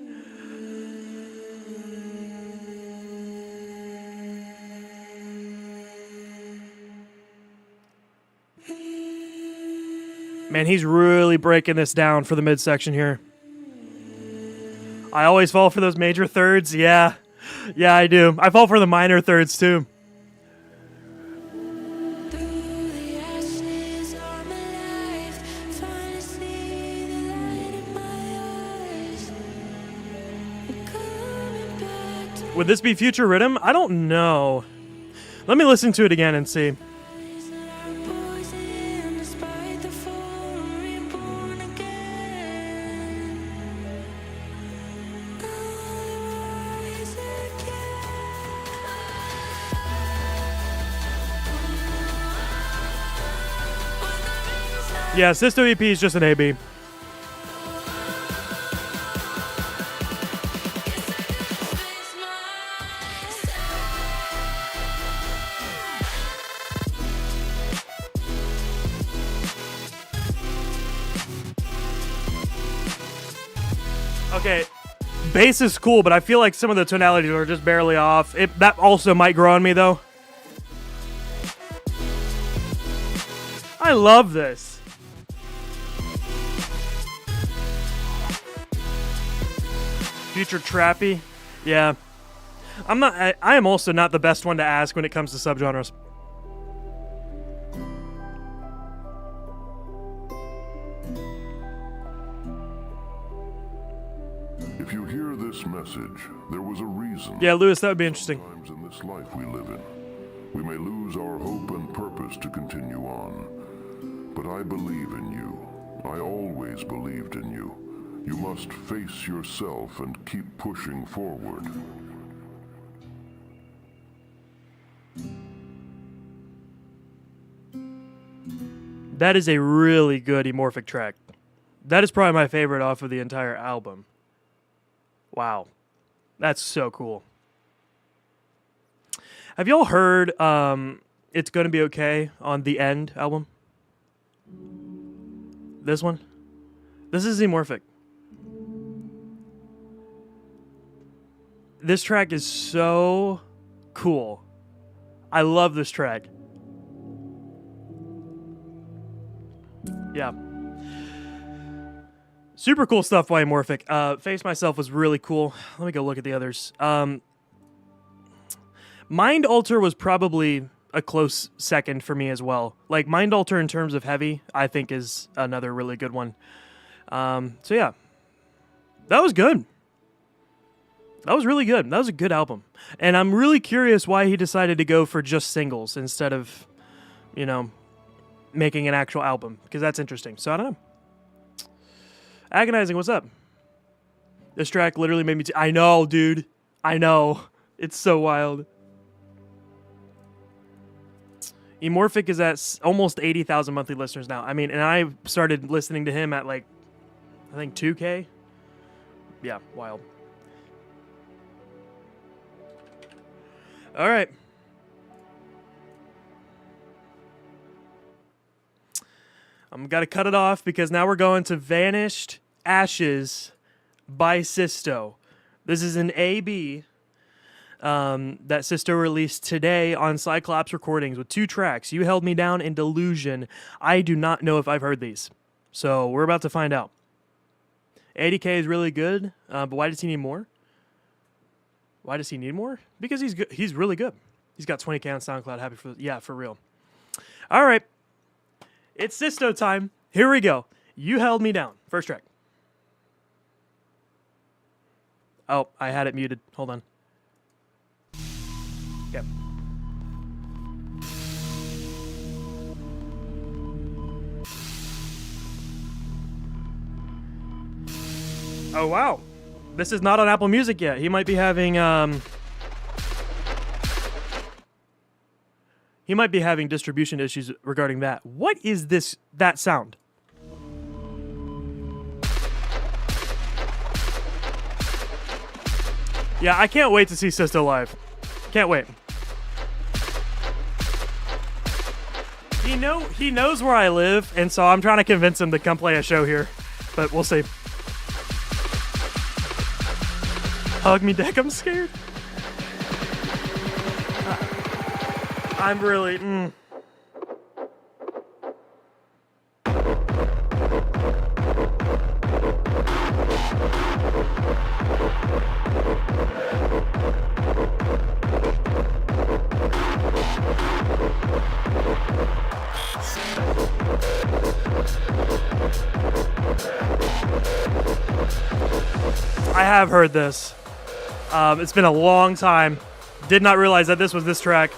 Speaker 3: Man, he's really breaking this down for the midsection here. I always fall for those major thirds. Yeah. Yeah, I do. I fall for the minor thirds, too. Would this be future rhythm? I don't know. Let me listen to it again and see. Yeah, Sisto EP is just an AB. Okay, bass is cool, but I feel like some of the tonalities are just barely off. That also might grow on me, though. I love this. Future trappy. Yeah. I am also not the best one to ask when it comes to subgenres.
Speaker 4: If you hear this message, there was a reason.
Speaker 3: Yeah, Lewis, that would be interesting.
Speaker 4: Sometimes in this life we live in, we may lose our hope and purpose to continue on. But I believe in you. I always believed in you. You must face yourself and keep pushing forward.
Speaker 3: That is a really good Emorfik track. That is probably my favorite off of the entire album. Wow. That's so cool. Have y'all heard It's Gonna Be Okay on the End album? This one? This is Emorfik. This track is so cool. I love this track. Yeah. Super cool stuff by Emorfik. Face Myself was really cool. Let me go look at the others. Mind Alter was probably a close second for me as well. Like, Mind Alter in terms of heavy, I think is another really good one. So yeah. That was good. That was really good. That was a good album. And I'm really curious why he decided to go for just singles instead of, you know, making an actual album. Because that's interesting. So I don't know. Agonizing, what's up? This track literally made me... I know, dude. I know. It's so wild. Emorfik is at almost 80,000 monthly listeners now. I mean, and I started listening to him at like, I think 2K. Yeah, wild. All right. I'm got to cut it off because now we're going to Vanished Ashes by Sisto. This is an AB that Sisto released today on Cyclops Recordings with 2 tracks, You Held Me Down and Delusion. I do not know if I've heard these, so we're about to find out. 80K is really good, but why does he need more? Why does he need more? Because he's good. He's really good. He's got 20K on SoundCloud. Happy for yeah, for real. All right. It's Sisto time. Here we go. You Held Me Down. First track. Oh, I had it muted. Hold on. Yep. Oh, wow. This is not on Apple Music yet. He might be having distribution issues regarding that. What is that sound? Yeah, I can't wait to see Sisto live. Can't wait. He knows where I live, and so I'm trying to convince him to come play a show here. But we'll see. Hug me, Deck. I'm scared. I'm really... I have heard this. It's been a long time. Did not realize that this was this track.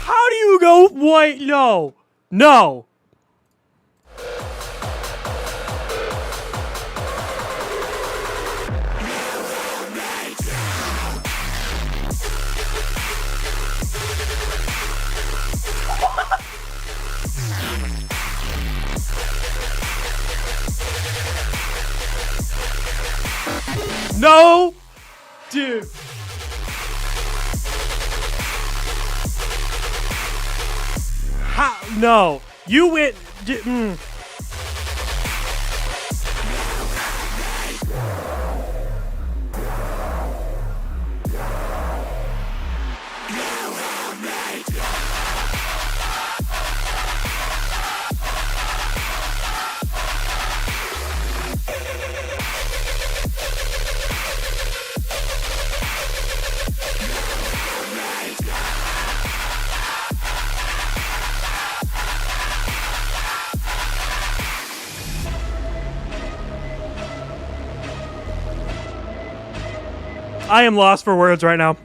Speaker 3: How do you go? Wait, no. No. How? No. You went. I am lost for words right now.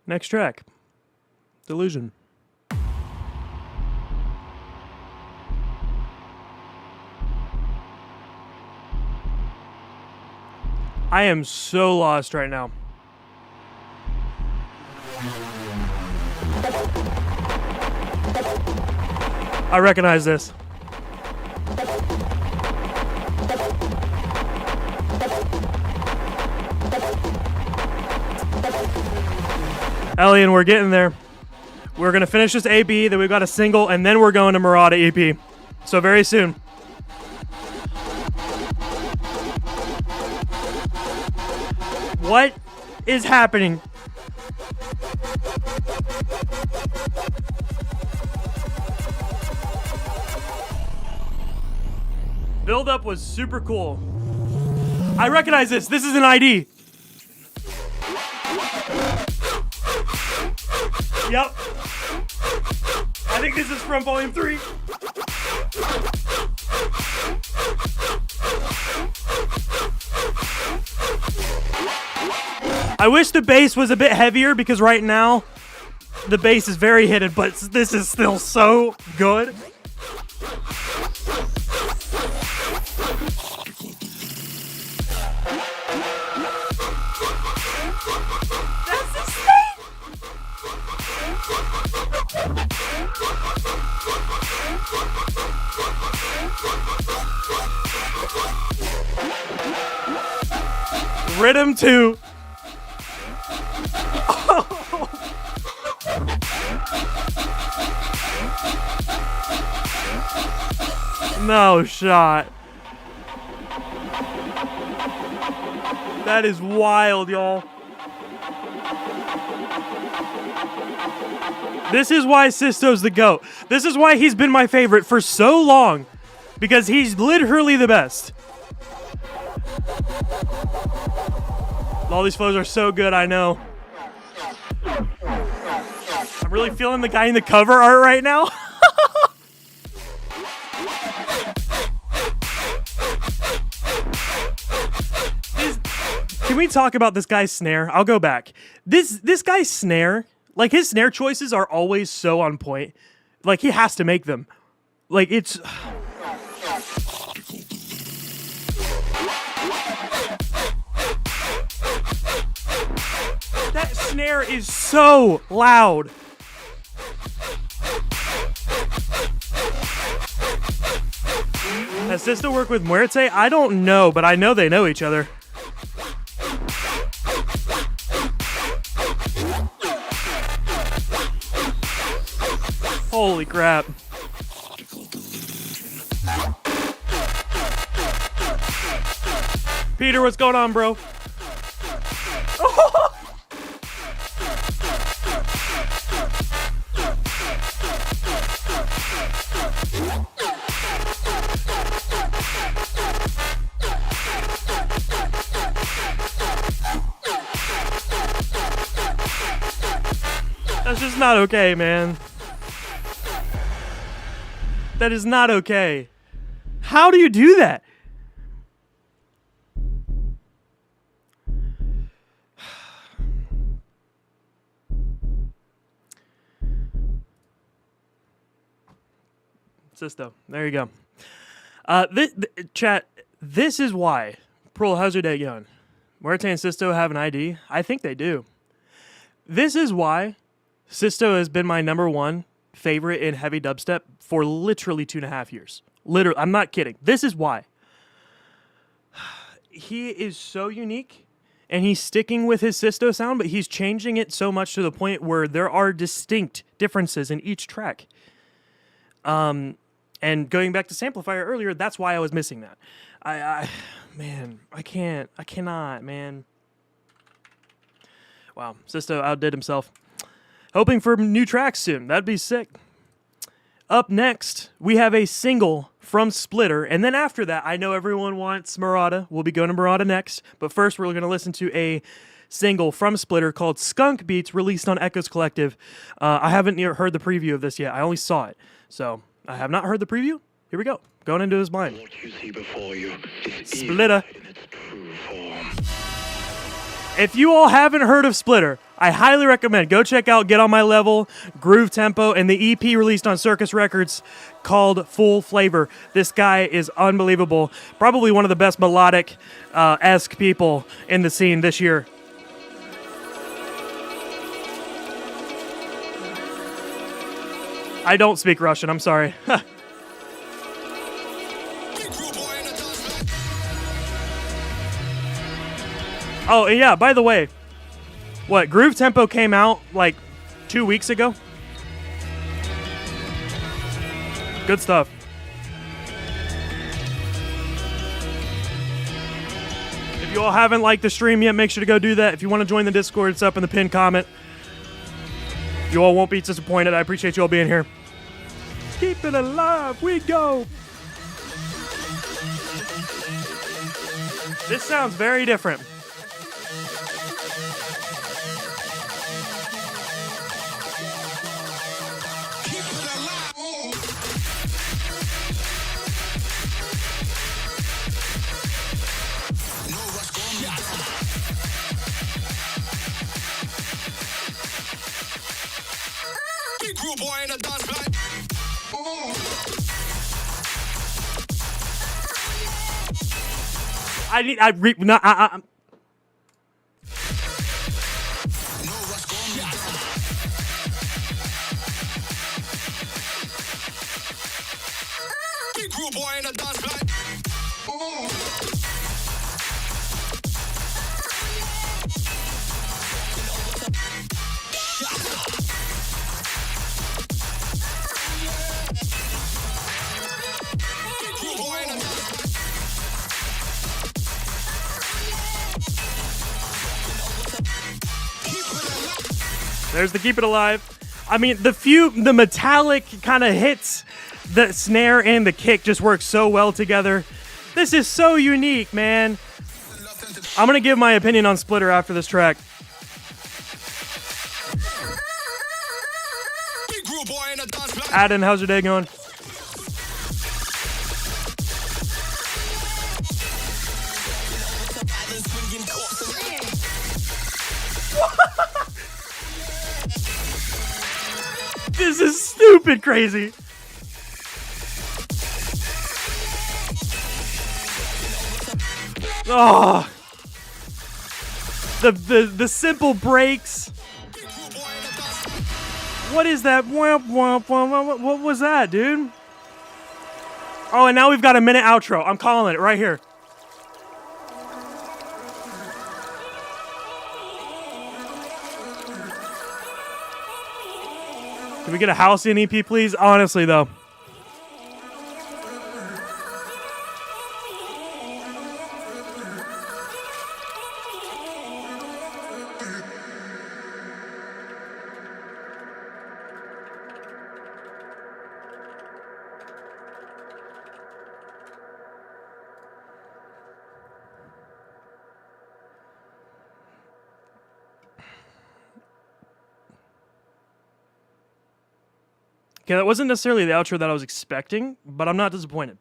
Speaker 3: Next track, Delusion. I am so lost right now. I recognize this. Elian, we're getting there. We're going to finish this AB, then we've got a single, and then we're going to Marauda EP. So very soon. What is happening? Build up was super cool. I recognize this. This is an ID. Yep. I think this is from Volume 3. I wish the bass was a bit heavier because right now the bass is very hidden, but this is still so good. Rhythm 2. No shot. That is wild, y'all. This is why Sisto's the GOAT. This is why he's been my favorite for so long. Because he's literally the best. All these flows are so good, I know. I'm really feeling the guy in the cover art right now. Can we talk about this guy's snare? I'll go back. This guy's snare, like his snare choices are always so on point. Like he has to make them. Like it's... That snare is so loud. Has Sisto worked with Muerte? I don't know, but I know they know each other. Holy crap. Peter, what's going on, bro? That's just not okay, man. That is not okay. How do you do that? Sisto, there you go. Chat, this is why. Prol, how's your day going? Muerte and Sisto have an ID? I think they do. This is why Sisto has been my #1 favorite in heavy dubstep for literally 2.5 years. Literally, I'm not kidding. This is why. He is so unique, and he's sticking with his Sisto sound, but he's changing it so much to the point where there are distinct differences in each track. And going back to Samplifire earlier, that's why I was missing that. Man, I cannot, man. Wow, Sisto outdid himself. Hoping for new tracks soon. That'd be sick. Up next, we have a single from Splitter, and then after that, I know everyone wants Marauda. We'll be going to Marauda next, but first we're going to listen to a single from Splitter called SKUNKBEAT, released on Echoes Collective. I haven't heard the preview of this yet. I only saw it, so I have not heard the preview. Here we go. Going into his mind.
Speaker 2: What you see before you is
Speaker 3: Splitter.
Speaker 2: in its true form.
Speaker 3: If you all haven't heard of Splitter, I highly recommend go check out Get On My Level, Groove Tempo, and the EP released on Circus Records called Full Flavor. This guy is unbelievable. Probably one of the best melodic-esque people in the scene this year. I don't speak Russian, I'm sorry. Oh, and yeah, by the way, what, Groove Tempo came out like 2 weeks ago? Good stuff. If you all haven't liked the stream yet, make sure to go do that. If you want to join the Discord, it's up in the pinned comment. You all won't be disappointed. I appreciate you all being here. Keep it alive, we go. This sounds very different. There's the Keep It Alive. I mean, the metallic kind of hits, the snare and the kick just work so well together. This is so unique, man. I'm going to give my opinion on Splitter after this track. Adam, how's your day going? This is stupid crazy. Oh, the simple breaks. What is that? What was that, dude? Oh, and now we've got a minute outro. I'm calling it right here. Can we get a Halcyon EP, please? Honestly, though. Okay, that wasn't necessarily the outro that I was expecting, but I'm not disappointed.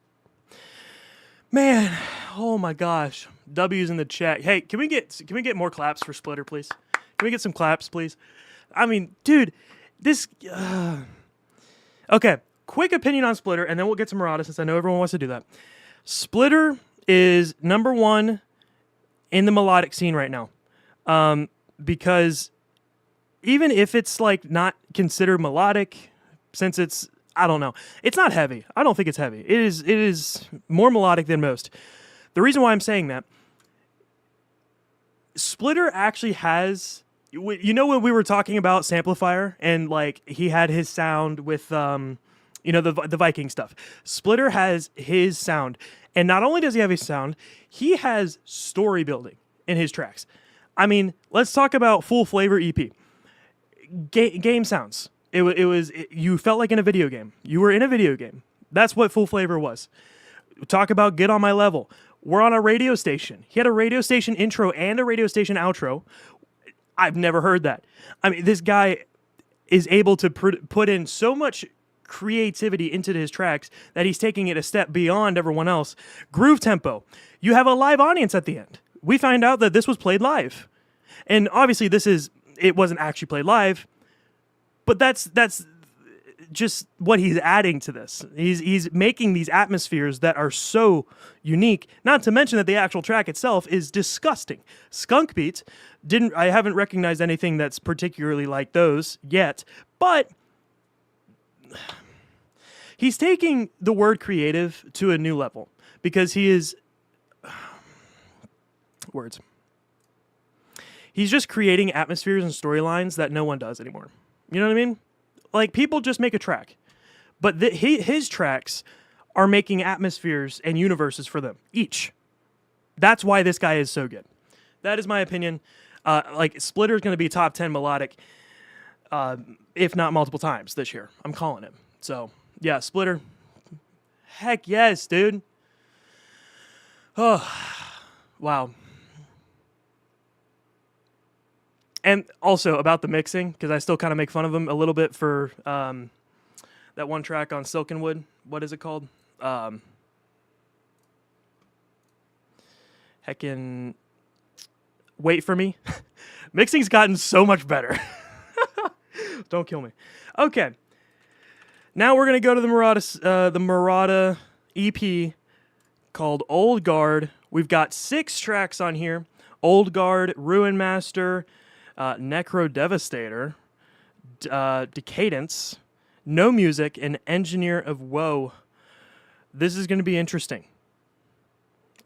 Speaker 3: Man, oh my gosh. W's in the chat. Hey, can we get more claps for Splitter, please? Can we get some claps, please? I mean, dude, this... Okay, quick opinion on Splitter, and then we'll get to Marauda since I know everyone wants to do that. Splitter is number one in the melodic scene right now. Because even if it's like not considered melodic... Since it's, I don't know, it's not heavy. I don't think it's heavy. It is more melodic than most. The reason why I'm saying that, Splitter actually has, you know, when we were talking about Samplifire and like he had his sound with, you know, the Viking stuff. Splitter has his sound, and not only does he have his sound, he has story building in his tracks. I mean, let's talk about Full Flavor EP. Game sounds. You felt like in a video game. You were in a video game. That's what Full Flavor was. Talk about Get On My Level. We're on a radio station. He had a radio station intro and a radio station outro. I've never heard that. I mean, this guy is able to put in so much creativity into his tracks that he's taking it a step beyond everyone else. Groove tempo. You have a live audience at the end. We find out that this was played live. And obviously it wasn't actually played live. But that's just what he's adding to this. He's making these atmospheres that are so unique. Not to mention that the actual track itself is disgusting. SKUNKBEAT I haven't recognized anything that's particularly like those yet, but he's taking the word creative to a new level because he is words. He's just creating atmospheres and storylines that no one does anymore. You know what I mean? Like, people just make a track. But his tracks are making atmospheres and universes for them, each. That's why this guy is so good. That is my opinion. Like, Splitter's going to be top 10 melodic, if not multiple times this year. I'm calling it. So, yeah, Splitter. Heck yes, dude. Oh, wow. And also about the mixing, because I still kind of make fun of him a little bit for that one track on Silkenwood. What is it called? Heckin' Wait For Me. Mixing's gotten so much better. Don't kill me. Okay. Now we're going to go to the Marauda EP called Old Guard. We've got 6 tracks on here. Old Guard, Ruin Master, Necro Devastator, Decadence, No Music, and Engineer of Woe. This is going to be interesting.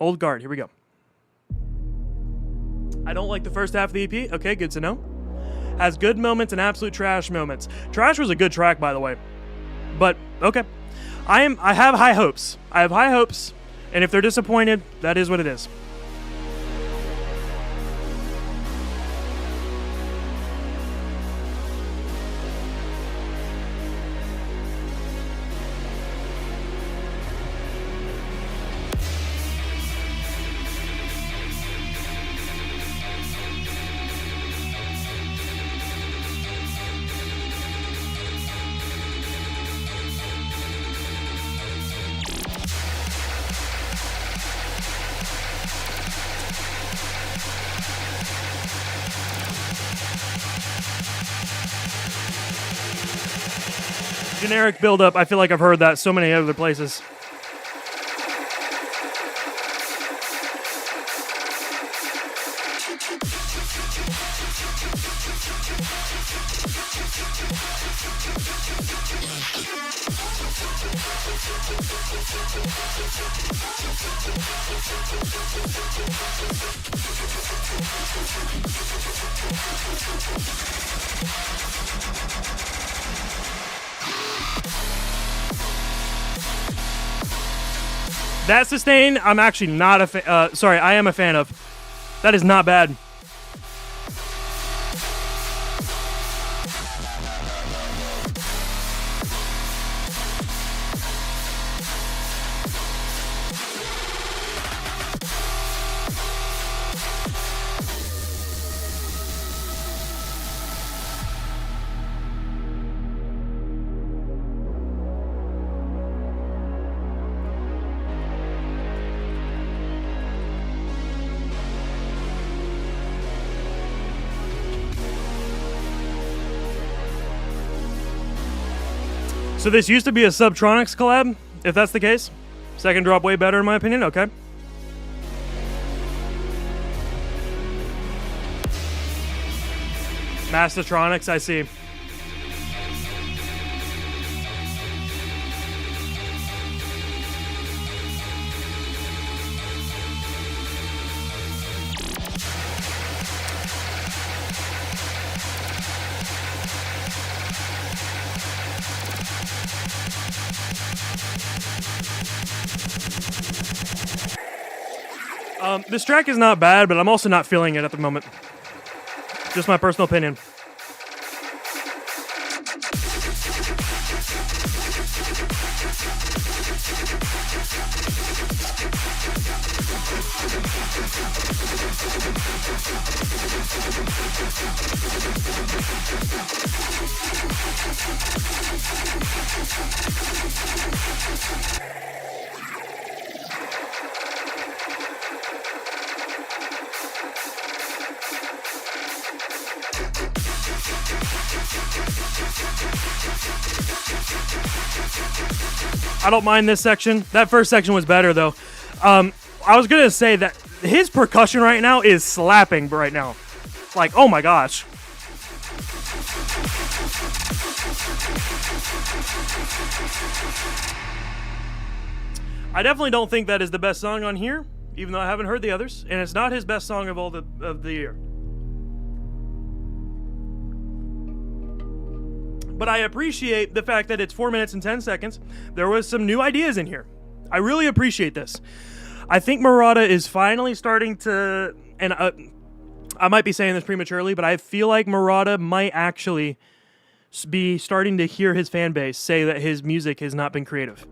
Speaker 3: Old Guard, here we go. I don't like the first half of the EP. Okay, good to know. Has good moments and absolute trash moments. Trash was a good track, by the way. But, okay. I have high hopes. I have high hopes, and if they're disappointed, that is what it is. Generic build-up. I feel like I've heard that so many other places. That sustain, I'm actually not a fan. Sorry, I am a fan of. That is not bad. So this used to be a Subtronics collab, if that's the case. Second drop way better in my opinion, okay. Mastertronics, I see. This track is not bad, but I'm also not feeling it at the moment. Just my personal opinion. I don't mind this section. That first section was better, though. I was going to say that his percussion right now is slapping right now. Like, oh my gosh. I definitely don't think that is the best song on here, even though I haven't heard the others, and it's not his best song of all of the year. But I appreciate the fact that it's 4 minutes and 10 seconds. There was some new ideas in here. I really appreciate this. I think Marauda is finally starting to, and I might be saying this prematurely, but I feel like Marauda might actually be starting to hear his fan base say that his music has not been creative.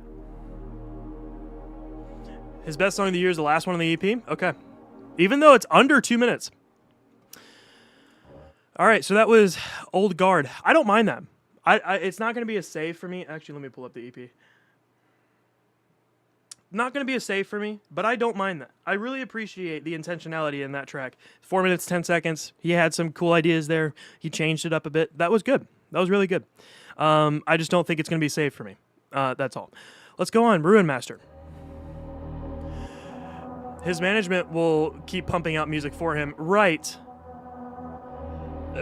Speaker 3: His best song of the year is the last one on the EP? Okay. Even though it's under 2 minutes. All right, so that was Old Guard. I don't mind that. It's not going to be a save for me. Actually, let me pull up the EP. Not going to be a save for me, but I don't mind that. I really appreciate the intentionality in that track. 4 minutes, 10 seconds. He had some cool ideas there. He changed it up a bit. That was good. That was really good. I just don't think it's going to be a save for me. That's all. Let's go on. Ruin Master. His management will keep pumping out music for him. Right.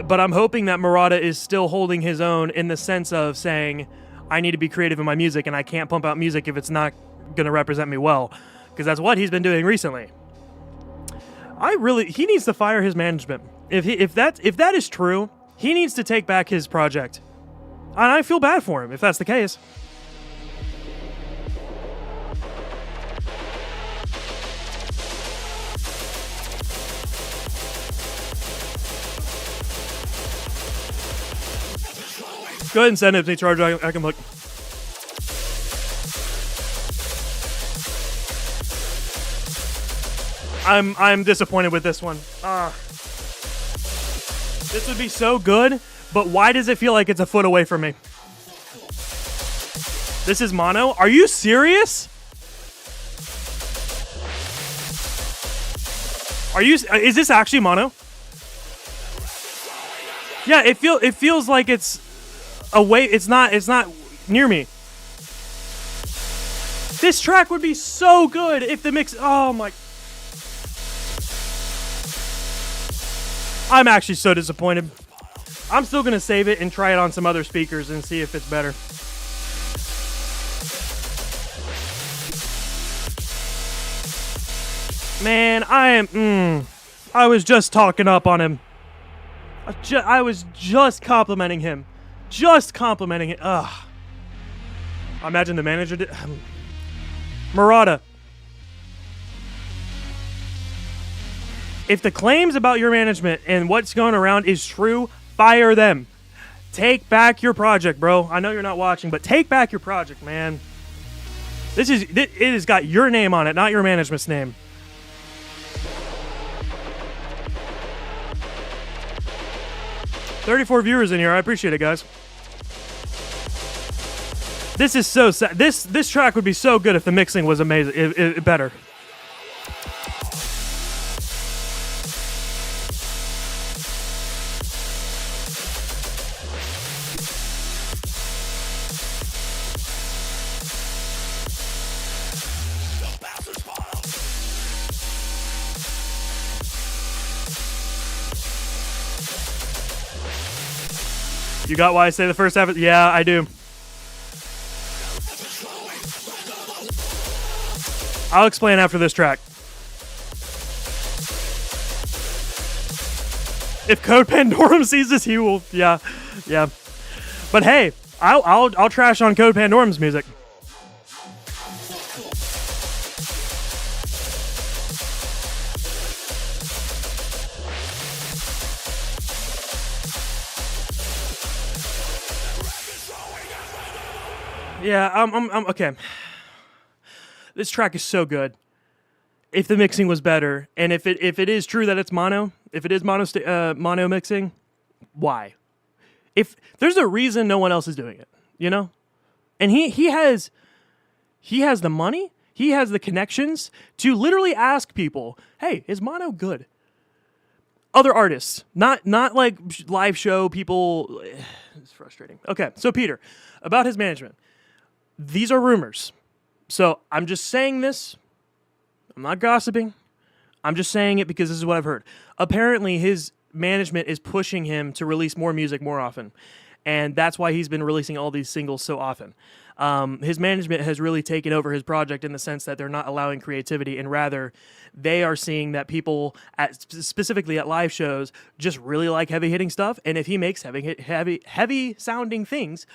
Speaker 3: But I'm hoping that Marauda is still holding his own in the sense of saying, I need to be creative in my music and I can't pump out music if it's not going to represent me well. Because that's what he's been doing recently. He needs to fire his management. If that is true, he needs to take back his project. And I feel bad for him if that's the case. Go ahead and send it to me, Charger. I can look. I'm disappointed with this one. This would be so good, but why does it feel like it's a foot away from me? This is mono? Are you serious? Is this actually mono? Yeah, it feels like it's away. It's not near me. This track would be so good if the mix. Oh my. I'm actually so disappointed. I'm still gonna save it and try it on some other speakers and see if it's better. Man, I was just talking up on him. I was just complimenting him. Just complimenting it. Ugh. I imagine the manager did. Marauda, If the claims about your management and what's going around is true, fire them. Take back your project, bro. I know you're not watching, but take back your project, man. It has got your name on it, not your management's name. $34 viewers in here. I appreciate it, guys. This is so sad. This track would be so good if the mixing was amazing, better. You got why I say the first half? Yeah, I do. I'll explain after this track. If Code Pandorum sees this, he will. Yeah. But hey, I'll trash on Code Pandorum's music. Yeah, I'm okay. This track is so good. If the mixing was better, and if it is true that it's mono, if it is mono mixing, why? If there's a reason no one else is doing it, you know, and he has the money, he has the connections to literally ask people, hey, is mono good? Other artists, not like live show people. It's frustrating. Okay, so Peter, about his management. These are rumors. So I'm just saying this. I'm not gossiping. I'm just saying it because this is what I've heard. Apparently, his management is pushing him to release more music more often. And that's why he's been releasing all these singles so often. His management has really taken over his project in the sense that they're not allowing creativity, and rather they are seeing that people, specifically at live shows, just really like heavy-hitting stuff. And if he makes heavy-sounding things,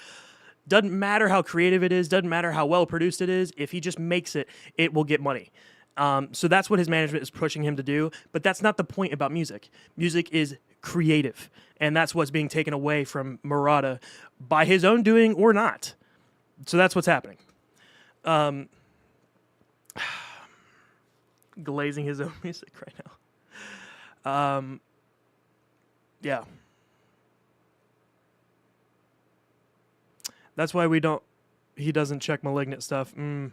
Speaker 3: doesn't matter how creative it is, doesn't matter how well produced it is, if he just makes it, it will get money. So that's what his management is pushing him to do, but that's not the point about music. Music is creative, and that's what's being taken away from Marauda by his own doing or not. So that's what's happening. Glazing his own music right now. Yeah. That's why he doesn't check Malignant stuff. I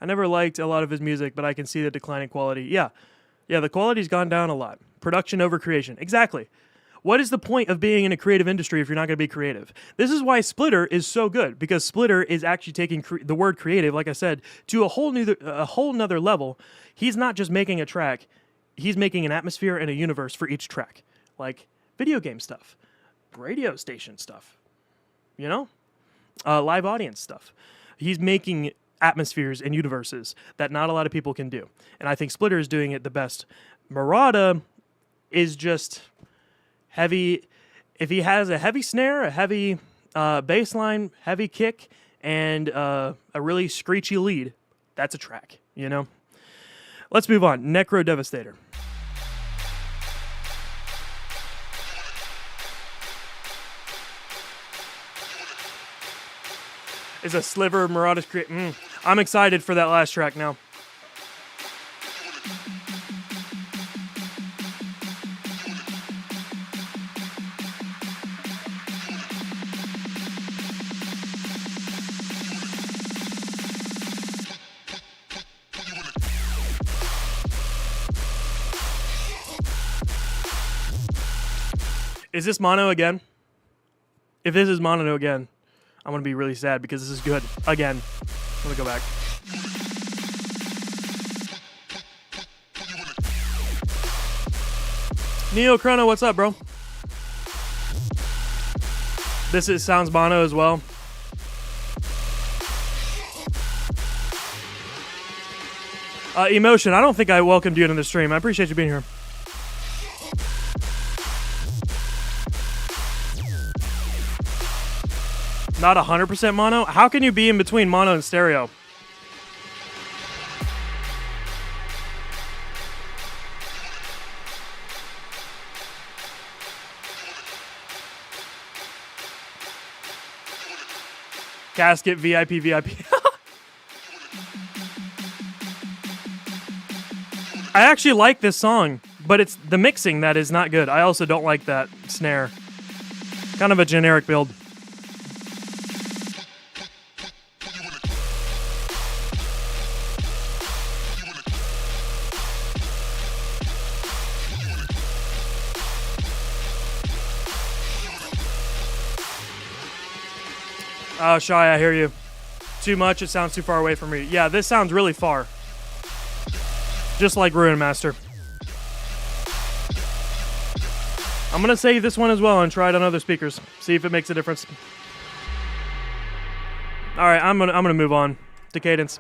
Speaker 3: never liked a lot of his music, but I can see the declining quality. Yeah, the quality's gone down a lot. Production over creation. Exactly. What is the point of being in a creative industry if you're not going to be creative? This is why Splitter is so good, because Splitter is actually taking the word creative, like I said, to a whole nother level. He's not just making a track. He's making an atmosphere and a universe for each track. Like video game stuff. Radio station stuff, you know, live audience stuff. He's making atmospheres and universes that not a lot of people can do, and I think Splitter is doing it the best. Marauda is just heavy. If he has a heavy snare, a heavy bass line, heavy kick, and a really screechy lead, that's a track, you know. Let's move on. Necro Devastator. Is a sliver of Marauda's I'm excited for that last track now. Is this mono again? If this is mono again, I'm going to be really sad because this is good. Again. I'm going to go back. Neo Chrono, what's up, bro? This sounds mono as well. Emotion, I don't think I welcomed you into the stream. I appreciate you being here. Not 100% mono? How can you be in between mono and stereo? Casket, VIP, VIP. I actually like this song, but it's the mixing that is not good. I also don't like that snare. Kind of a generic build. Oh, Shy, I hear you. Too much, it sounds too far away from me. Yeah, this sounds really far. Just like Ruin Master. I'm gonna save this one as well and try it on other speakers. See if it makes a difference. Alright, I'm gonna move on to Cadence.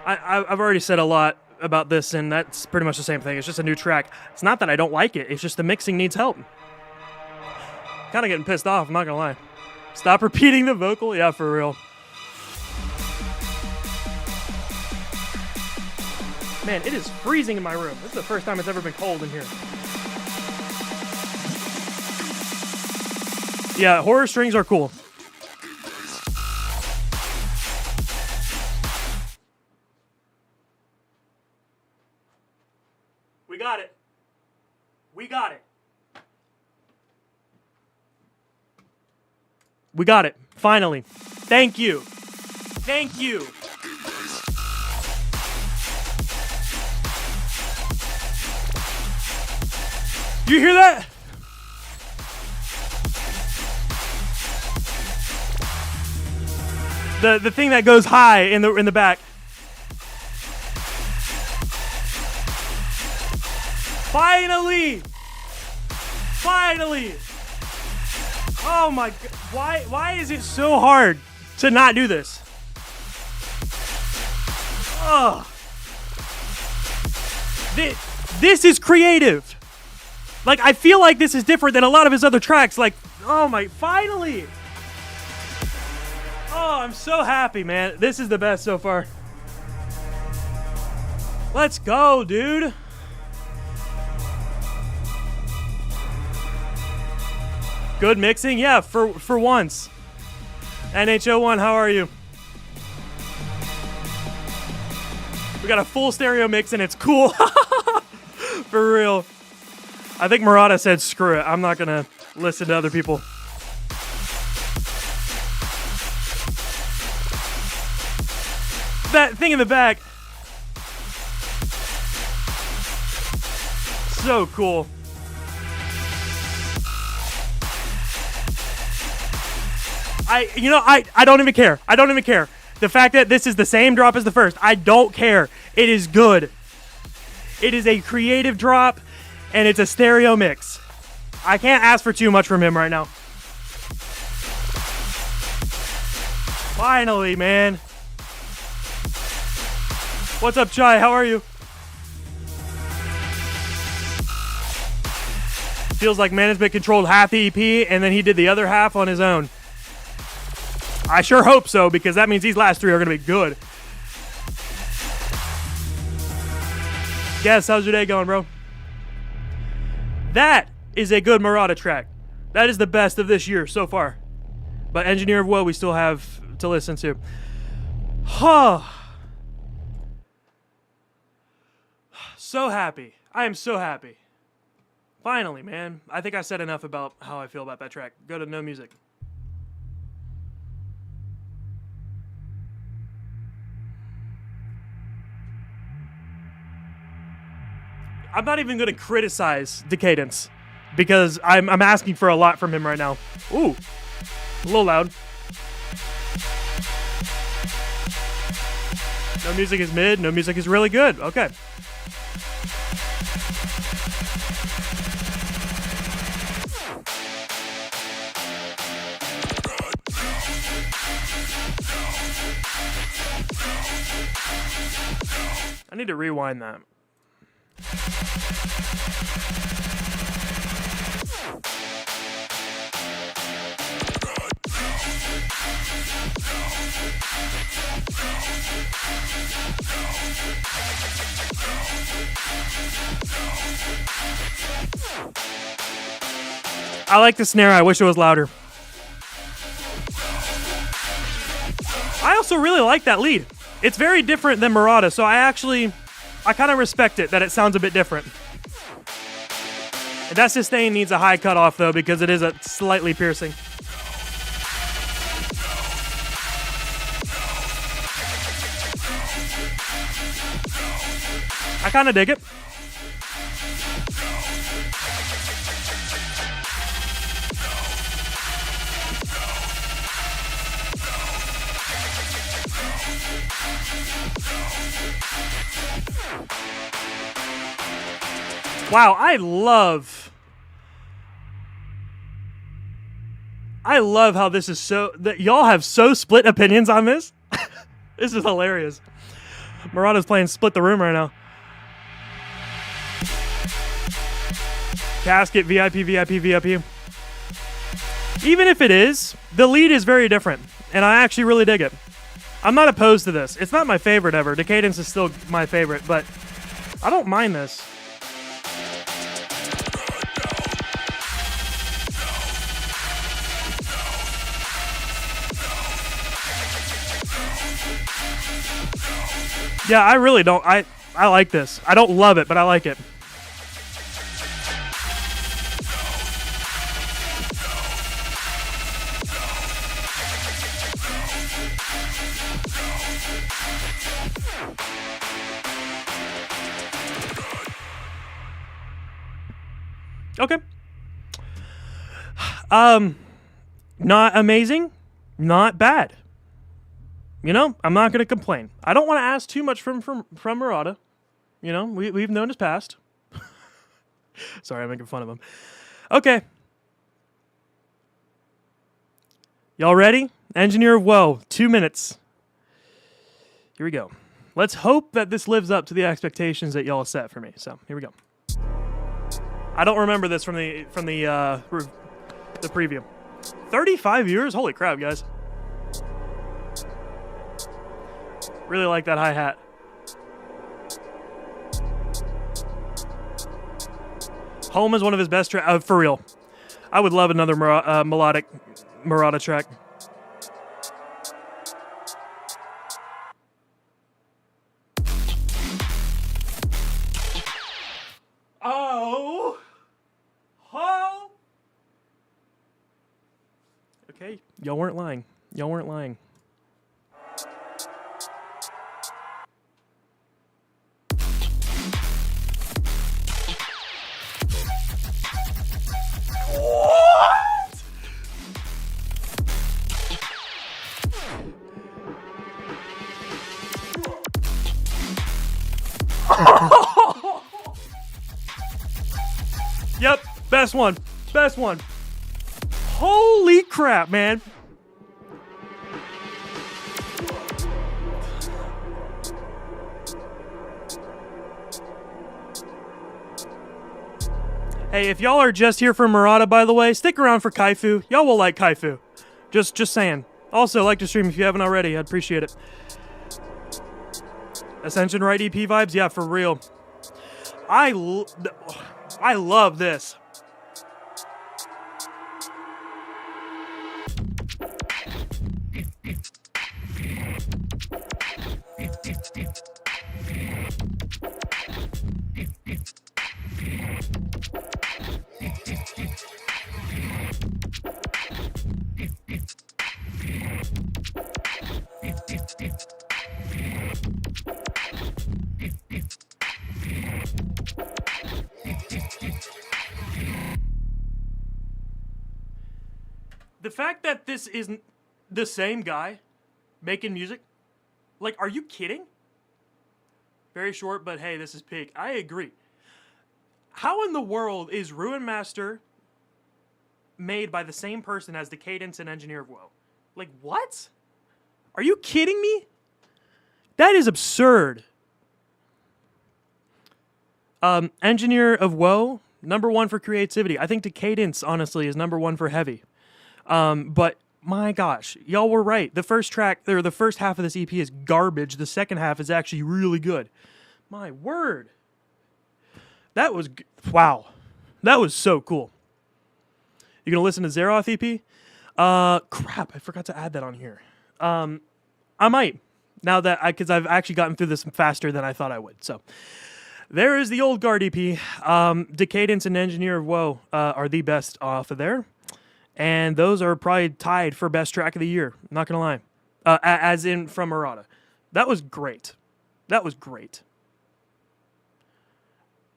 Speaker 3: I've already said a lot about this, and that's pretty much the same thing. It's just a new track. It's not that I don't like it, it's just the mixing needs help. Kinda getting pissed off, I'm not gonna lie. Stop repeating the vocal? Yeah, for real. Man, it is freezing in my room. This is the first time it's ever been cold in here. Yeah, horror strings are cool. We got it. We got it. We got it. Finally. Thank you. Thank you. You hear that? The thing that goes high in the back. Finally! Finally! Oh my god. Why is it so hard to not do this? Oh. This is creative. Like, I feel like this is different than a lot of his other tracks. Like, oh my, finally. Oh, I'm so happy, man. This is the best so far. Let's go, dude. Good mixing? Yeah, for once. NH01, how are you? We got a full stereo mix and it's cool. For real. I think Marauda said screw it. I'm not going to listen to other people. That thing in the back. So cool. I don't even care. I don't even care. The fact that this is the same drop as the first, I don't care. It is good. It is a creative drop, and it's a stereo mix. I can't ask for too much from him right now. Finally, man. What's up, Chai? How are you? Feels like management controlled half the EP, and then he did the other half on his own. I sure hope so, because that means these last three are going to be good. Guess, how's your day going, bro? That is a good Marauda track. That is the best of this year so far. But Engineer of Woe we still have to listen to. So happy. I am so happy. Finally, man. I think I said enough about how I feel about that track. Go to No Music. I'm not even going to criticize Decadence because I'm asking for a lot from him right now. Ooh, a little loud. No Music is mid. No Music is really good. Okay. I need to rewind that. I like the snare. I wish it was louder. also really like that lead. It's very different than Marauda, so I kind of respect it that it sounds a bit different. And that sustain needs a high cutoff though because it is a slightly piercing. I kind of dig it. Wow, I love how this is so that y'all have so split opinions on this. This is hilarious. Marauda's playing Split the Room right now. Casket, VIP, VIP, VIP. Even if it is, the lead is very different, and I actually really dig it. I'm not opposed to this. It's not my favorite ever. The cadence is still my favorite, but I don't mind this. Yeah, I really don't. I like this. I don't love it, but I like it. Okay. Not amazing, not bad. You know, I'm not going to complain. I don't want to ask too much from Marauda. You know, we've known his past. Sorry, I'm making fun of him. Okay. Y'all ready? Engineer of Woe, 2 minutes. Here we go. Let's hope that this lives up to the expectations that y'all set for me. So, here we go. I don't remember this from the preview. 35 years? Holy crap, guys. Really like that hi-hat. Home is one of his best tracks. For real. I would love another melodic Marauda track. Oh. Oh. Okay, y'all weren't lying. Y'all weren't lying. Yep, best one. Best one. Holy crap, man. Hey, if y'all are just here for Marauda, by the way, stick around for KAIFU. Y'all will like KAIFU. Just saying. Also, like to stream if you haven't already. I'd appreciate it. Ascension Right EP vibes? Yeah, for real. I love this. The fact that this isn't the same guy making music, like, are you kidding? Very short, but hey, this is peak. I agree. How in the world is Ruin Master made by the same person as the Cadence and Engineer of Woe? Like, what? Are you kidding me? That is absurd. Engineer of Woe, #1 for creativity. I think the Cadence, honestly, is #1 for heavy. But my gosh, y'all were right. The first track, or the first half of this EP is garbage. The second half is actually really good. My word. That was, wow. That was so cool. You gonna listen to Zeroth EP? Crap, I forgot to add that on here. I might. Now that because I've actually gotten through this faster than I thought I would. So there is the old Guard EP. Decadence and Engineer of Woe are the best off of there. And those are probably tied for best track of the year. Not going to lie. As in from Marauda. That was great. That was great.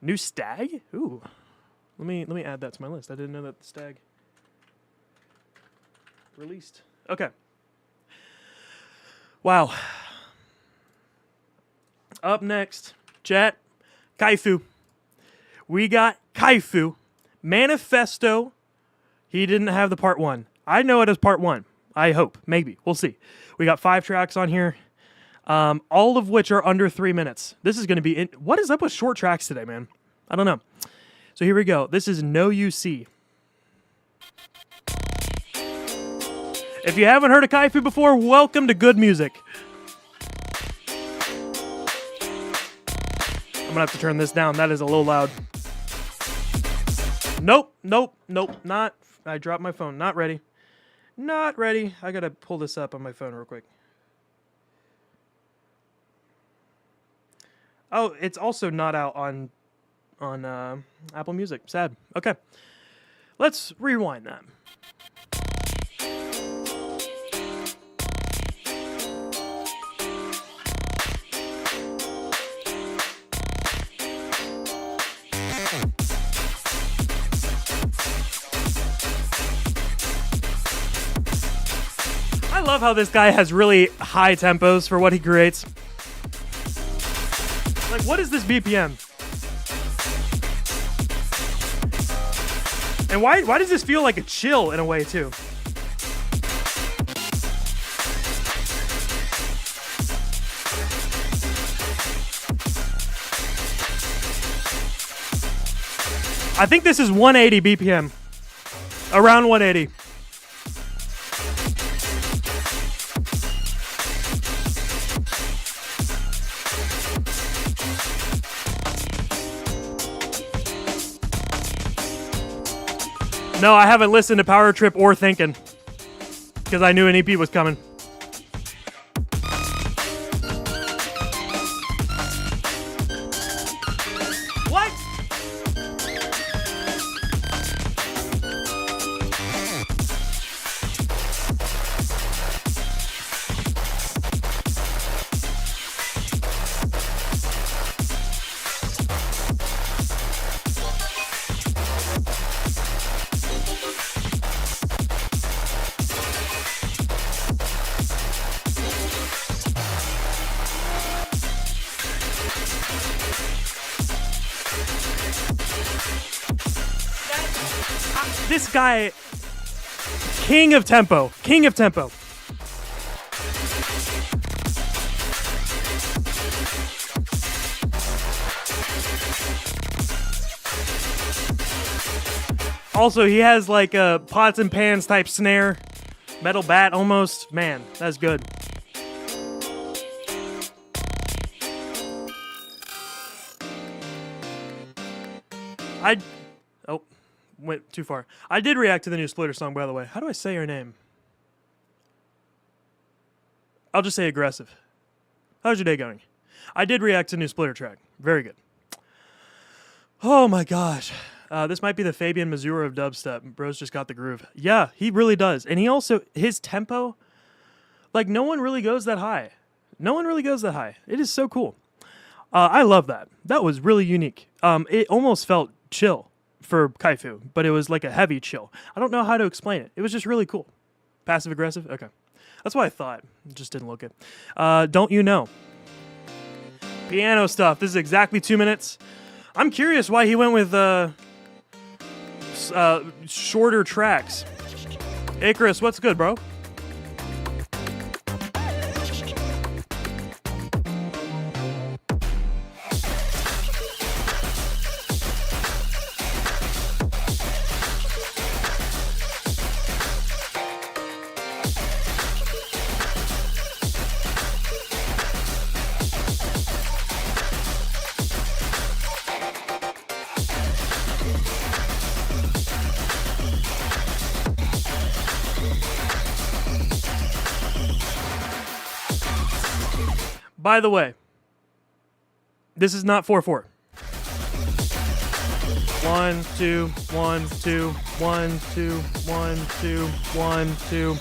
Speaker 3: New Stag? Ooh. Let me add that to my list. I didn't know that the Stag released. Okay. Wow. Up next, chat, KAIFU. We got KAIFU. Manifesto. He didn't have the part 1. I know it as part 1. I hope. Maybe. We'll see. We got 5 tracks on here. All of which are under 3 minutes. This is going to be... What is up with short tracks today, man? I don't know. So here we go. This is No UC. If you haven't heard of KAIFU before, welcome to good music. I'm going to have to turn this down. That is a little loud. Nope. Not. I dropped my phone. Not ready. Not ready. I got to pull this up on my phone real quick. Oh, it's also not out on Apple Music. Sad. Okay. Let's rewind that. I love how this guy has really high tempos for what he creates. Like, what is this BPM? And why does this feel like a chill in a way, too? I think this is 180 BPM. Around 180. No, I haven't listened to Power Trip or Thinkin' because I knew an EP was coming. What? This guy, king of tempo. Also, he has like a pots and pans type snare, metal bat almost. Man, that's good. Went too far. I did react to the new Splitter song, by the way. How do I say your name? I'll just say Aggressive. How's your day going? I did react to the new Splitter track. Very good. Oh my gosh. This might be the Fabian Mazur of dubstep. Bro's just got the groove. Yeah, he really does. And he also, his tempo, like no one really goes that high. It is so cool. I love that. That was really unique. It almost felt chill for KAIFU, but it was like a heavy chill. I don't know how to explain it. It was just really cool. Passive aggressive? Okay. That's what I thought. It just didn't look it. Don't you know? Piano stuff. This is exactly 2 minutes. I'm curious why he went with shorter tracks. Icarus, what's good, bro? By the way, this is not 4/4. 1 2 1 2 1 2 1 2 1 2.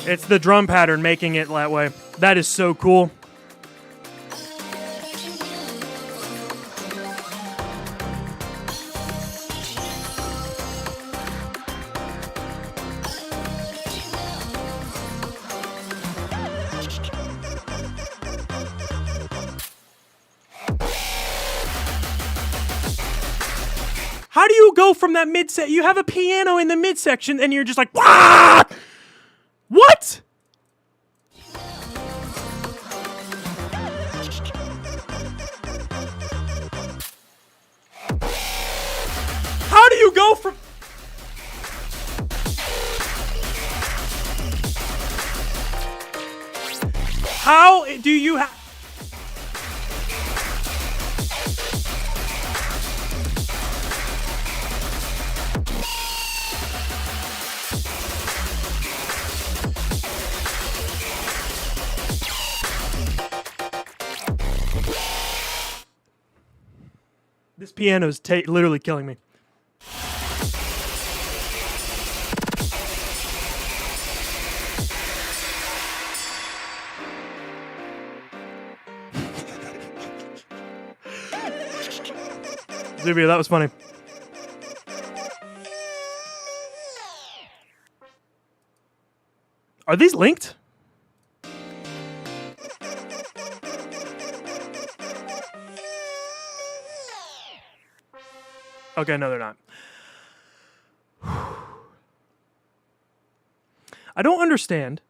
Speaker 3: It's the drum pattern making it that way. That is so cool. How do you go from that mid-set? You have a piano in the midsection and you're just like, "Wah!" What? How do you go from... How do you have... This piano's literally killing me. Zubia, that was funny. Are these linked? Okay, no, they're not. I don't understand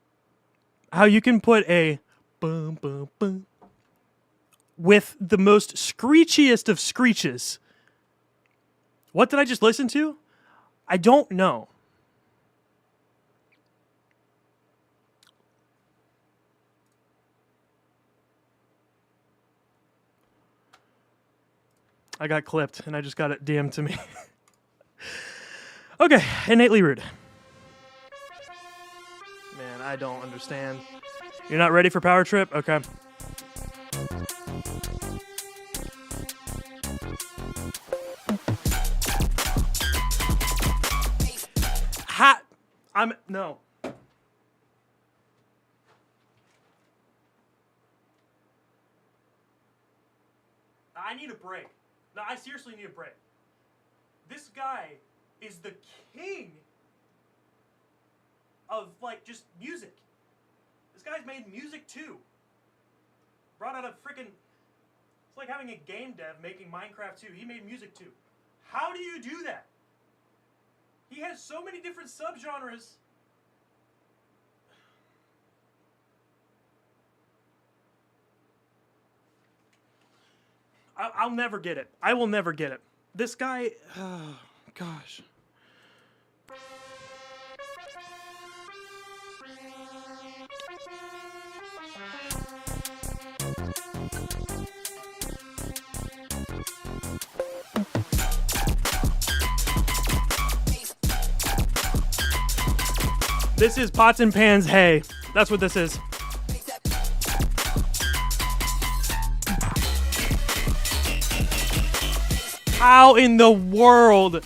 Speaker 3: how you can put a boom, boom, boom with the most screechiest of screeches. What did I just listen to? I don't know. I got clipped, and I just got it DM'd to me. Okay, innately rude. Man, I don't understand. You're not ready for Power Trip? Okay. No. I need a break. No, I seriously need a break. This guy is the king of, like, just music. This guy's made music too. Brought out a freaking... It's like having a game dev making Minecraft 2. He made music too. How do you do that? He has so many different subgenres. I'll never get it. I will never get it. This guy, oh, gosh. This is Pots and Pans Hay. That's what this is. How in the world?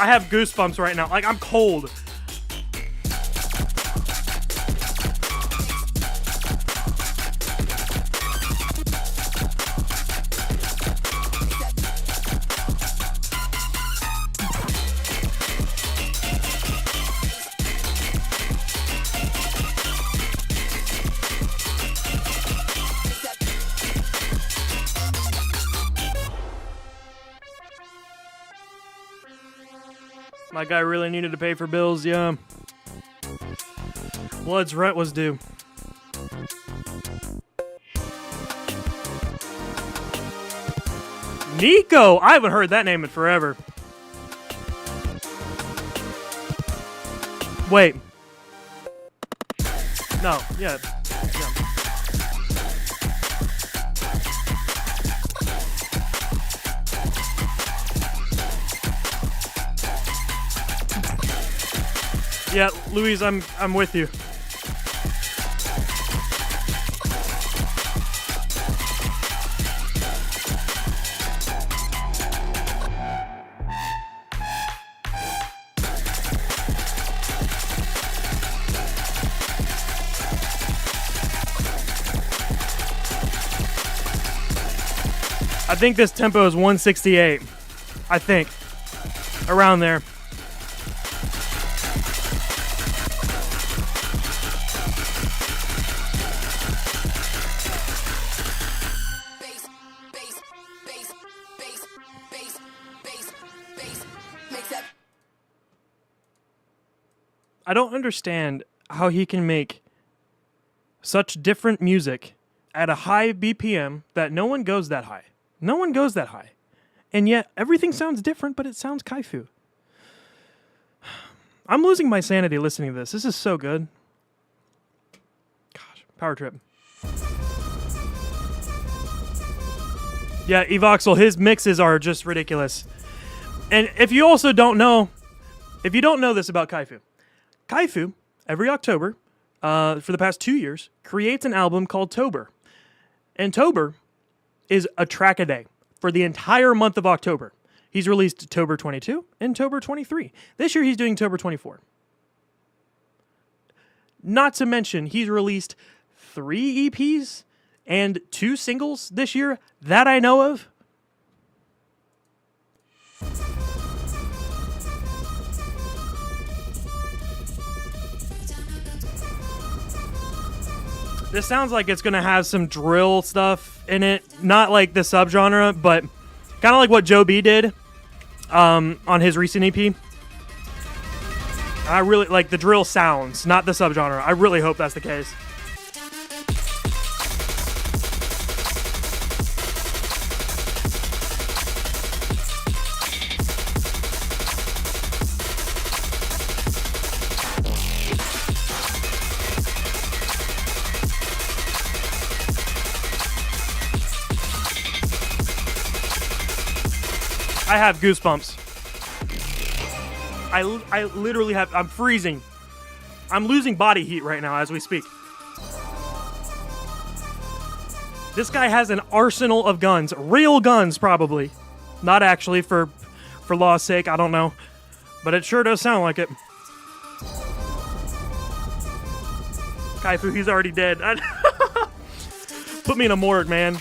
Speaker 3: I have goosebumps right now. Like, I'm cold. My guy really needed to pay for bills, yeah. Blood's rent was due. Nico! I haven't heard that name in forever. Wait. No, yeah. Yeah, Louise, I'm with you. I think this tempo is 168. I think. Around there. I don't understand how he can make such different music at a high BPM that no one goes that high. No one goes that high. And yet everything sounds different, but it sounds KAIFU. I'm losing my sanity listening to this. This is so good. Gosh, power trip. Yeah, Evoxel, his mixes are just ridiculous. And if you also don't know, if you don't know this about KAIFU, KAIFU, every October, for the past 2 years, creates an album called Tober. And Tober is a track a day for the entire month of October. He's released Tober 22 and Tober 23. This year he's doing Tober 24. Not to mention, he's released 3 EPs and 2 singles this year that I know of. This sounds like it's going to have some drill stuff in it. Not like the subgenre, but kind of like what Joe B did on his recent EP. I really like the drill sounds, not the subgenre. I really hope that's the case. I have goosebumps. I literally have, I'm freezing. I'm losing body heat right now as we speak. This guy has an arsenal of guns. Real guns, probably. Not actually, for law's sake, I don't know. But it sure does sound like it. KAIFU, he's already dead. Put me in a morgue, man.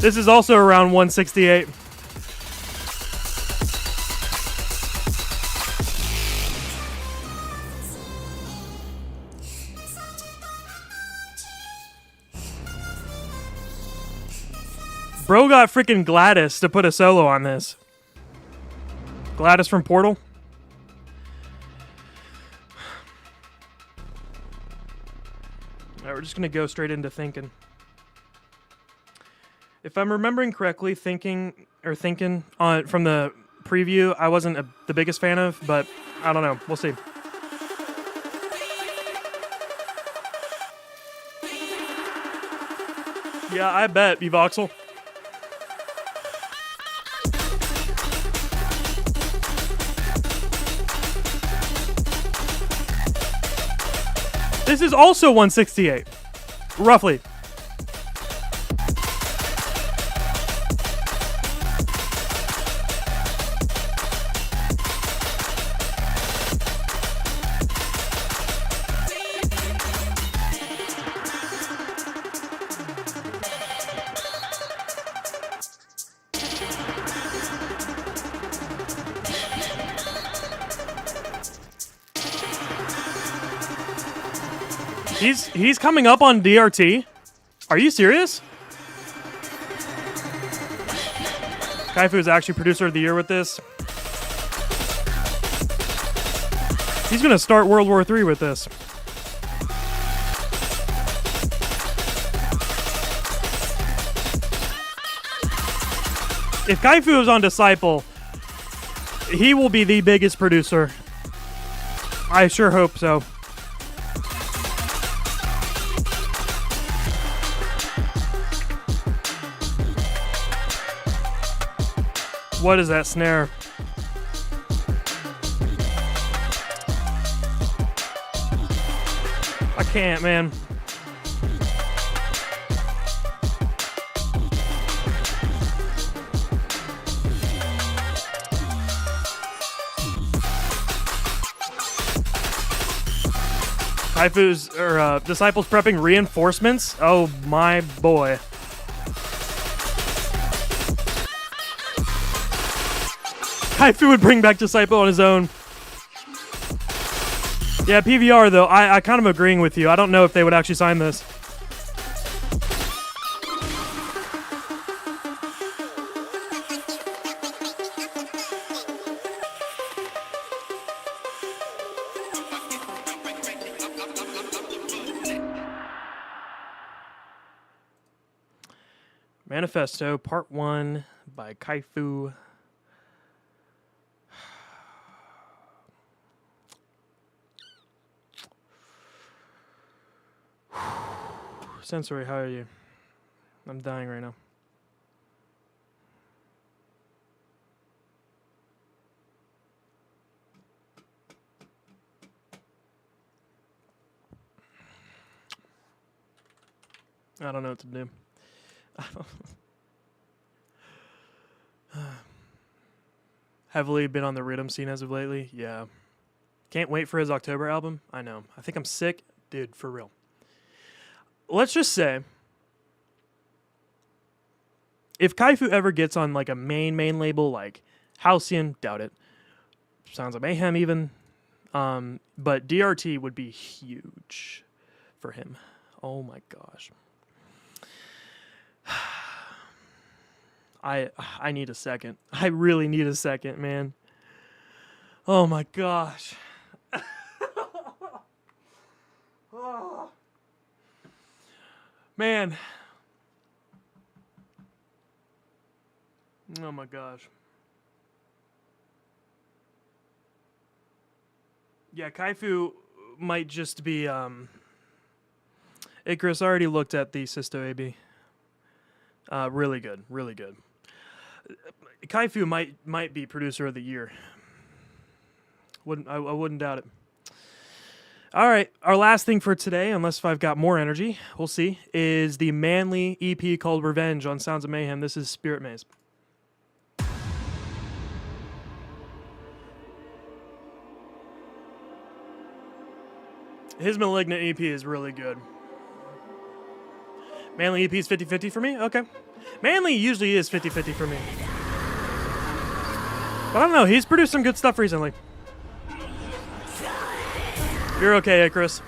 Speaker 3: This is also around 168. Bro got freaking Gladys to put a solo on this. Gladys from Portal. Alright, we're just gonna go straight into thinking. If I'm remembering correctly, thinking on from the preview, I wasn't the biggest fan of, but I don't know. We'll see. Yeah, I bet, Evoxel. This is also 168, roughly. He's coming up on DRT? Are you serious? KAIFU is actually producer of the year with this. He's gonna start World War III with this. If KAIFU is on Disciple, he will be the biggest producer. I sure hope so. What is that snare? I can't, man. Kaifu's or disciples prepping reinforcements. Oh my boy. Kaifu would bring back disciple on his own. Yeah, PVR though. I kind of agreeing with you. I don't know if they would actually sign this. Manifesto, Part 1 by KAIFU. Sensory, how are you? I'm dying right now. I don't know what to do. Heavily been on the rhythm scene as of lately. Yeah. Can't wait for his October album. I know. I think I'm sick. Dude, for real. Let's just say, if KAIFU ever gets on like a main label like Halcyon, doubt it. Sounds of Mayhem even. But DRT would be huge for him. Oh my gosh. I need a second. I really need a second, man. Oh my gosh. Oh. Man. Oh my gosh. Yeah, KAIFU might just be Icarus already looked at the Sisto AB. Really good, really good. KAIFU might be producer of the year. I wouldn't doubt it. All right, our last thing for today, unless if I've got more energy, we'll see, is the Manley EP called Revenge on Sounds of Mayhem. This is Spirit Maze. His Malignant EP is really good. Manley EP is 50-50 for me? Okay. Manley usually is 50-50 for me. But I don't know, he's produced some good stuff recently. You're okay, Icarus.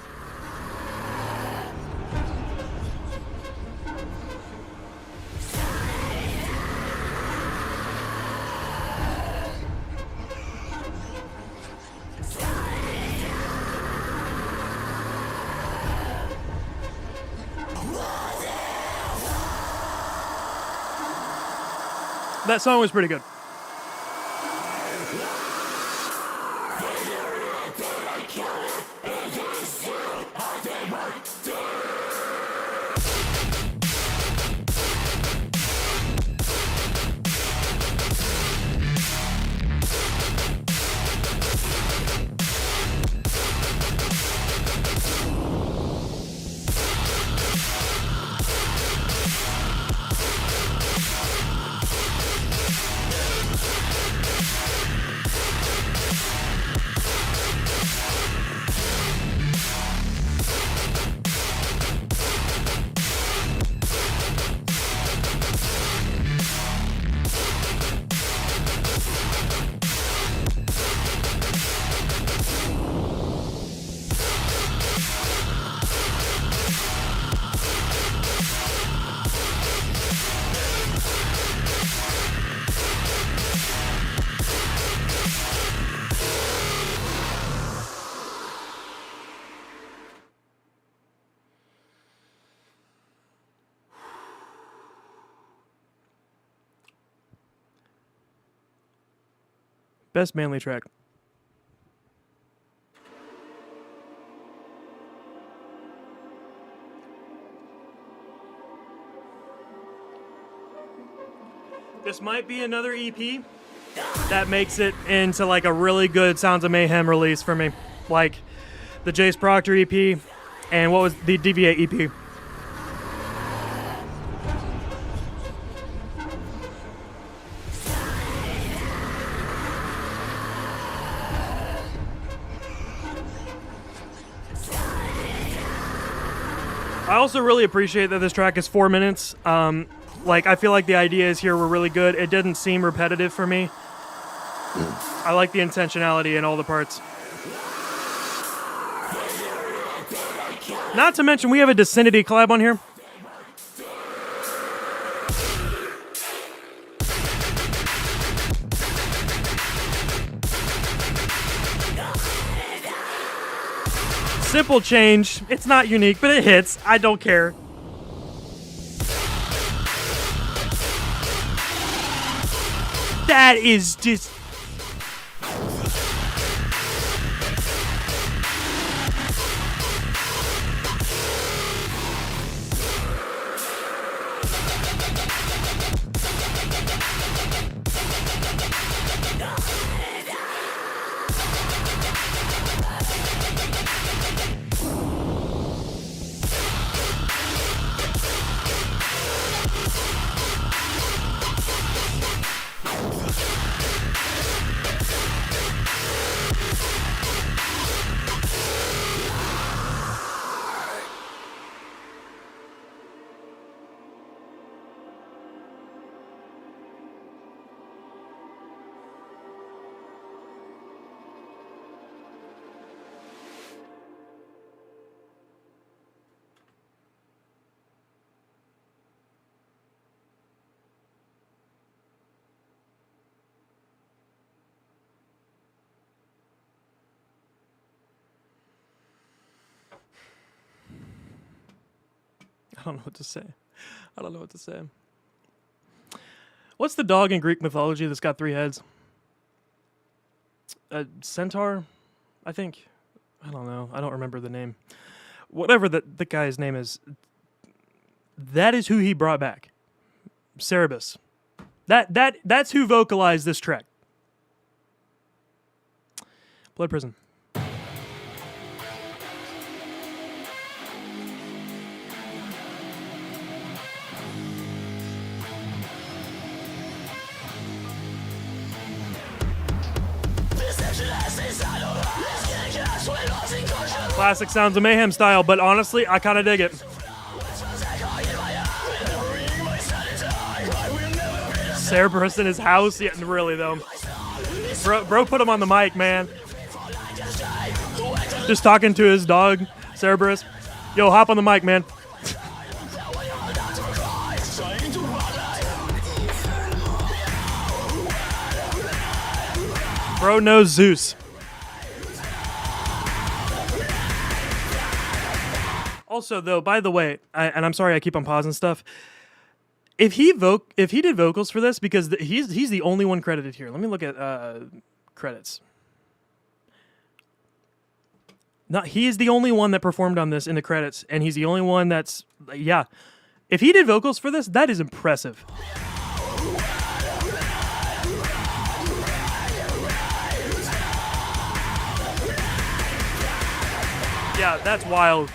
Speaker 3: That song was pretty good. Best Manley track. This might be another EP that makes it into like a really good Sounds of Mayhem release for me. Like the Jace Proctor EP and what was the DVA EP. I also really appreciate that this track is 4 minutes. Like, I feel like the ideas here were really good. It didn't seem repetitive for me. I like the intentionality in all the parts. Not to mention, we have a Descendity collab on here. Simple change. It's not unique, but it hits. I don't care. That is just... I don't know what to say. I don't know what to say. What's the dog in Greek mythology that's got 3 heads? A centaur, I think. I don't know. I don't remember the name. Whatever the guy's name is, that is who he brought back. Cerberus. That's who vocalized this track. Blood Prison. Classic Sounds of Mayhem style, but honestly, I kind of dig it. Cerberus in his house? Yeah, really though. Bro put him on the mic, man. Just talking to his dog, Cerberus. Yo, hop on the mic, man. Bro knows Zeus. Also, though, by the way, and I'm sorry I keep on pausing stuff. If he did vocals for this, because he's the only one credited here. Let me look at credits. No, he is the only one that performed on this in the credits, and he's the only one that's yeah. If he did vocals for this, that is impressive. Yeah, that's wild.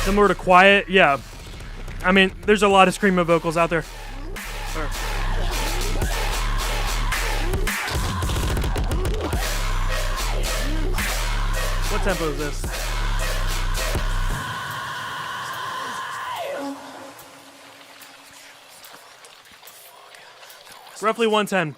Speaker 3: Similar to Quiet, yeah. I mean, there's a lot of screamo vocals out there. What tempo is this? Roughly 110.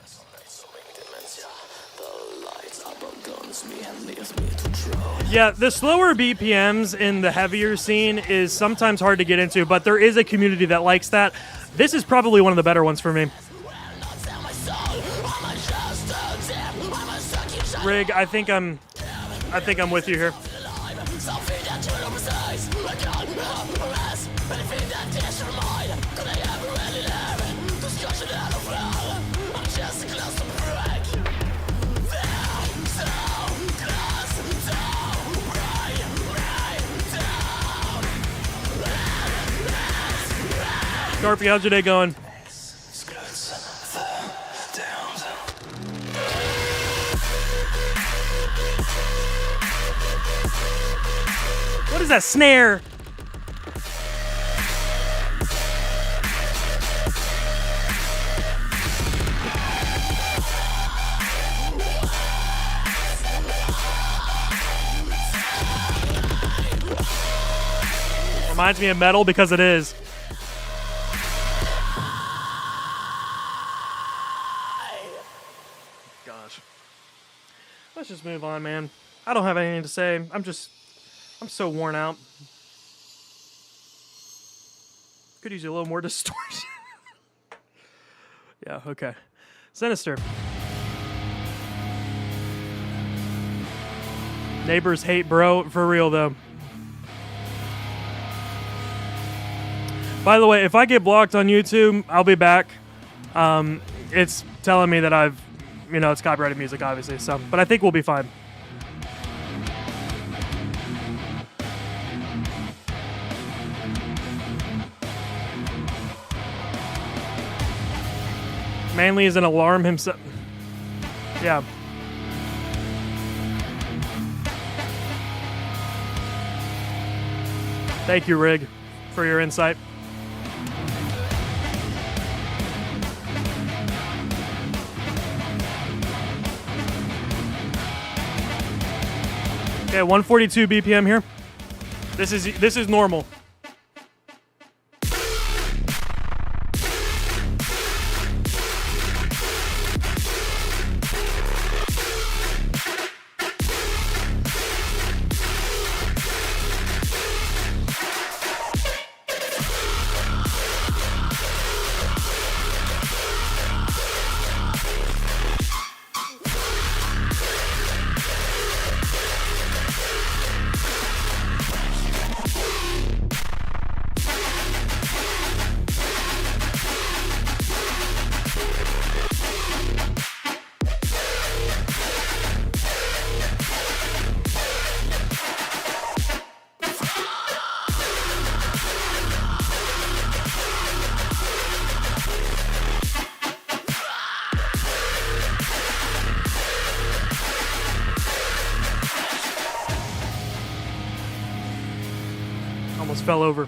Speaker 3: Yeah, the slower BPMs in the heavier scene is sometimes hard to get into, but there is a community that likes that. This is probably one of the better ones for me. Rig, I think I'm with you here. Scarpy, how's your day going? What is that snare? Reminds me of metal because it is. Gosh. Let's just move on, man. I don't have anything to say. I'm so worn out. Could use a little more distortion. Yeah, okay. Sinister. Neighbors hate bro, for real though. By the way, if I get blocked on YouTube, I'll be back. It's telling me that it's copyrighted music, obviously, so, but I think we'll be fine. Manley is an alarm himself. Yeah. Thank you, Rig, for your insight. Okay, 142 BPM here. This is normal. Almost fell over.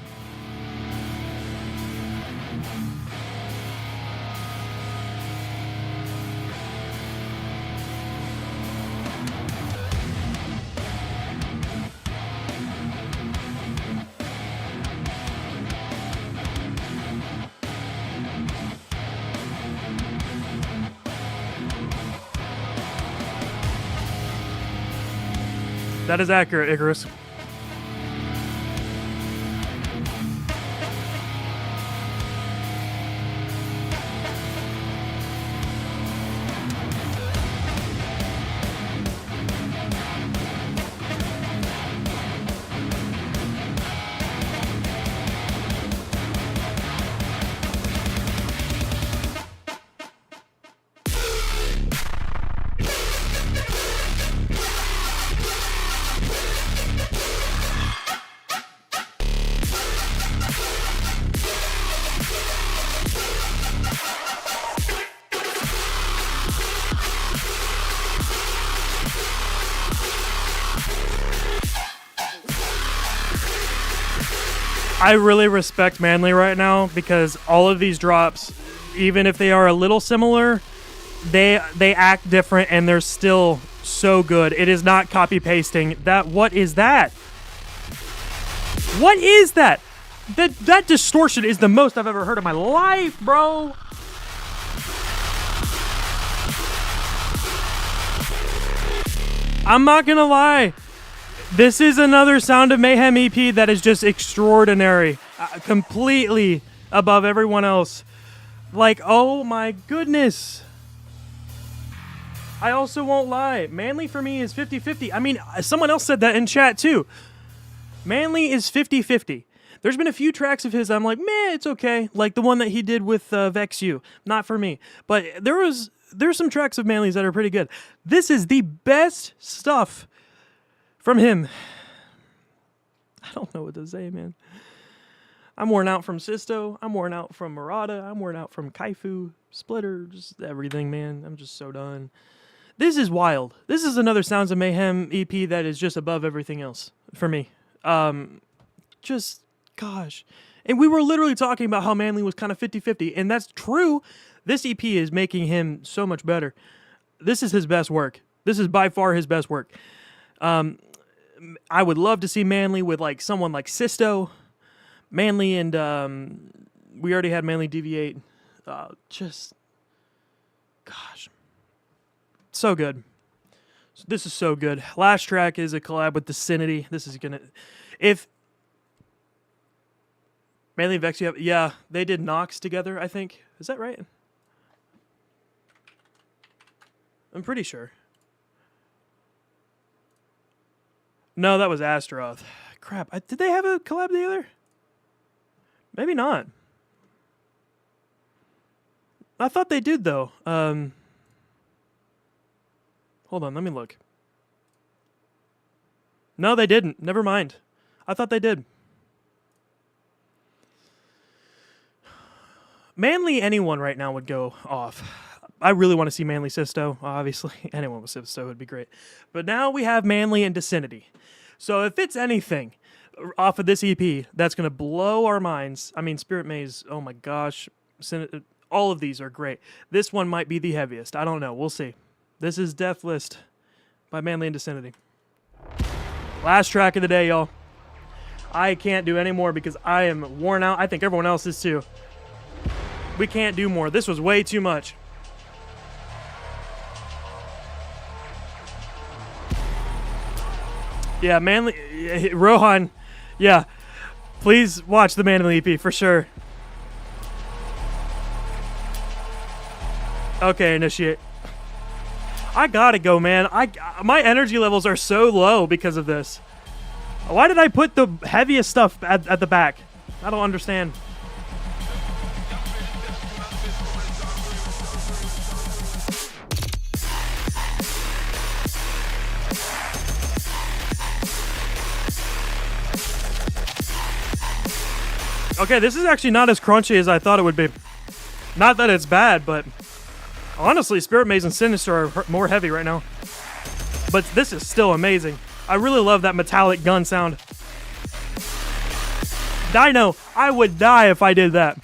Speaker 3: That is accurate, Icarus. I really respect Manley right now because all of these drops, even if they are a little similar, they act different and they're still so good. It is not copy pasting. What is that? What is that? That distortion is the most I've ever heard in my life, bro. I'm not gonna lie. This is another Sound of Mayhem EP that is just extraordinary. Completely above everyone else. Like, oh my goodness. I also won't lie. Manley for me is 50-50. I mean, someone else said that in chat too. Manley is 50-50. There's been a few tracks of his I'm like, meh, it's okay. Like the one that he did with Vex U. Not for me. But there's some tracks of Manley's that are pretty good. This is the best stuff from him. I don't know what to say, man. I'm worn out from Sisto. I'm worn out from Marauda. I'm worn out from KAIFU, Splitter, just everything, man. I'm just so done. This is wild. This is another Sounds of Mayhem EP that is just above everything else for me. Just, gosh. And we were literally talking about how Manley was kind of 50-50, and that's true. This EP is making him so much better. This is his best work. This is by far his best work. I would love to see Manley with like someone like Sisto, Manley and we already had Manley Deviate. Just, gosh, so good. This is so good. Last track is a collab with Vicinity. This is gonna, if Manley and Vex, yeah, they did Nox together. I think, is that right? I'm pretty sure. No, that was Astaroth. Crap, did they have a collab together? Maybe not. I thought they did, though. Hold on, let me look. No, they didn't. Never mind. I thought they did. Manley anyone right now would go off. I really want to see Manley Sisto. Obviously, anyone with Sisto would be great. But now we have Manley and Vicinity. So if it's anything off of this EP that's going to blow our minds, I mean, Spirit Maze, oh my gosh, all of these are great. This one might be the heaviest. I don't know. We'll see. This is Death List by Manley and Vicinity. Last track of the day, y'all. I can't do any more because I am worn out. I think everyone else is too. We can't do more. This was way too much. Yeah, Manley, Rohan, yeah. Please watch the Manley EP for sure. Okay, initiate. I gotta go, man. My energy levels are so low because of this. Why did I put the heaviest stuff at the back? I don't understand. Okay, this is actually not as crunchy as I thought it would be. Not that it's bad, but honestly, Spirit Maze and Sinister are more heavy right now. But this is still amazing. I really love that metallic gun sound. Dino, I would die if I did that.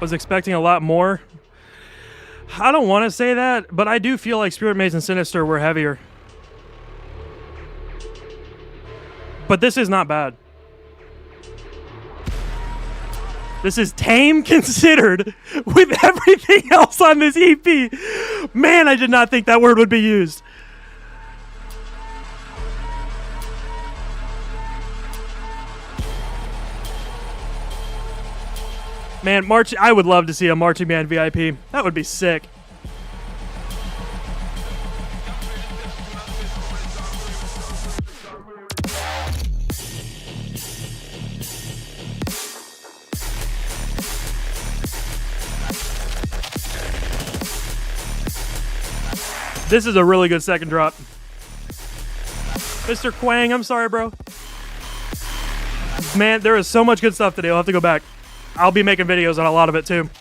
Speaker 3: Was expecting a lot more. I don't want to say that, but I do feel like Spirit Maze and Sinister were heavier. But this is not bad. This is tame considered with everything else on this EP. Man, I did not think that word would be used. Man, I would love to see a marching band VIP. That would be sick. This is a really good second drop. Mr. Quang, I'm sorry, bro. Man, there is so much good stuff today. I'll have to go back. I'll be making videos on a lot of it too.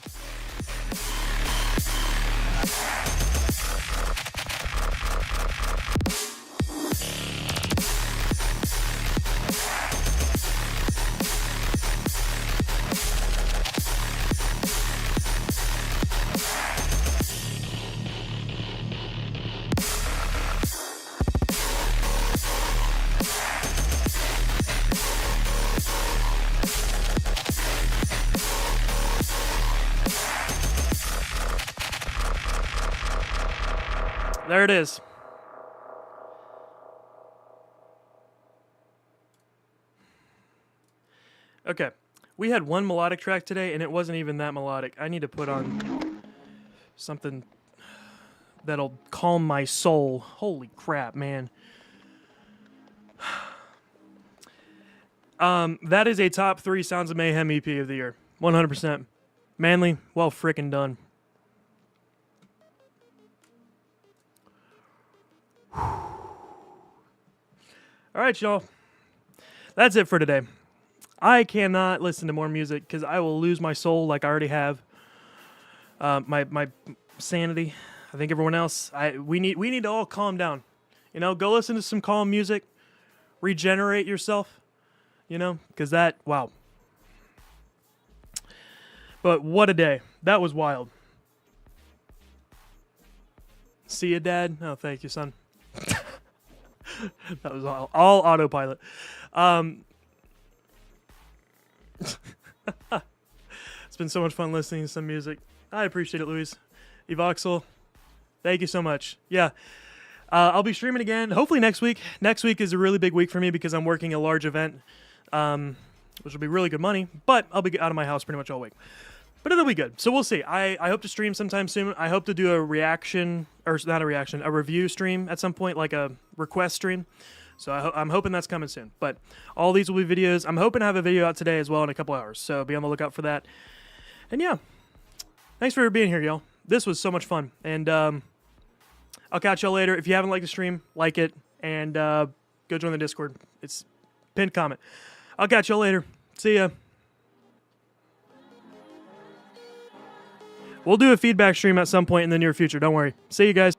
Speaker 3: There it is. Okay. We had one melodic track today, and it wasn't even that melodic. I need to put on something that'll calm my soul. Holy crap, man. That is a top 3 Sounds of Mayhem EP of the year. 100%. Manley, well frickin' done. All right, y'all. That's it for today. I cannot listen to more music because I will lose my soul like I already have. My sanity. I think everyone else. We need to all calm down. You know, go listen to some calm music. Regenerate yourself. You know, because that, wow. But what a day. That was wild. See you, Dad? Oh, thank you, son. That was all autopilot. It's been so much fun listening to some music. I appreciate it, Luis. Evoxel, thank you so much. Yeah. I'll be streaming again, hopefully next week. Next week is a really big week for me because I'm working a large event, which will be really good money, but I'll be out of my house pretty much all week. But it'll be good. So we'll see. I hope to stream sometime soon. I hope to do a reaction, or not a reaction, a review stream at some point, like a request stream. So I'm hoping that's coming soon. But all these will be videos. I'm hoping to have a video out today as well in a couple hours. So be on the lookout for that. And yeah, thanks for being here, y'all. This was so much fun. And I'll catch y'all later. If you haven't liked the stream, like it. And go join the Discord. It's pinned comment. I'll catch y'all later. See ya. We'll do a feedback stream at some point in the near future. Don't worry. See you guys.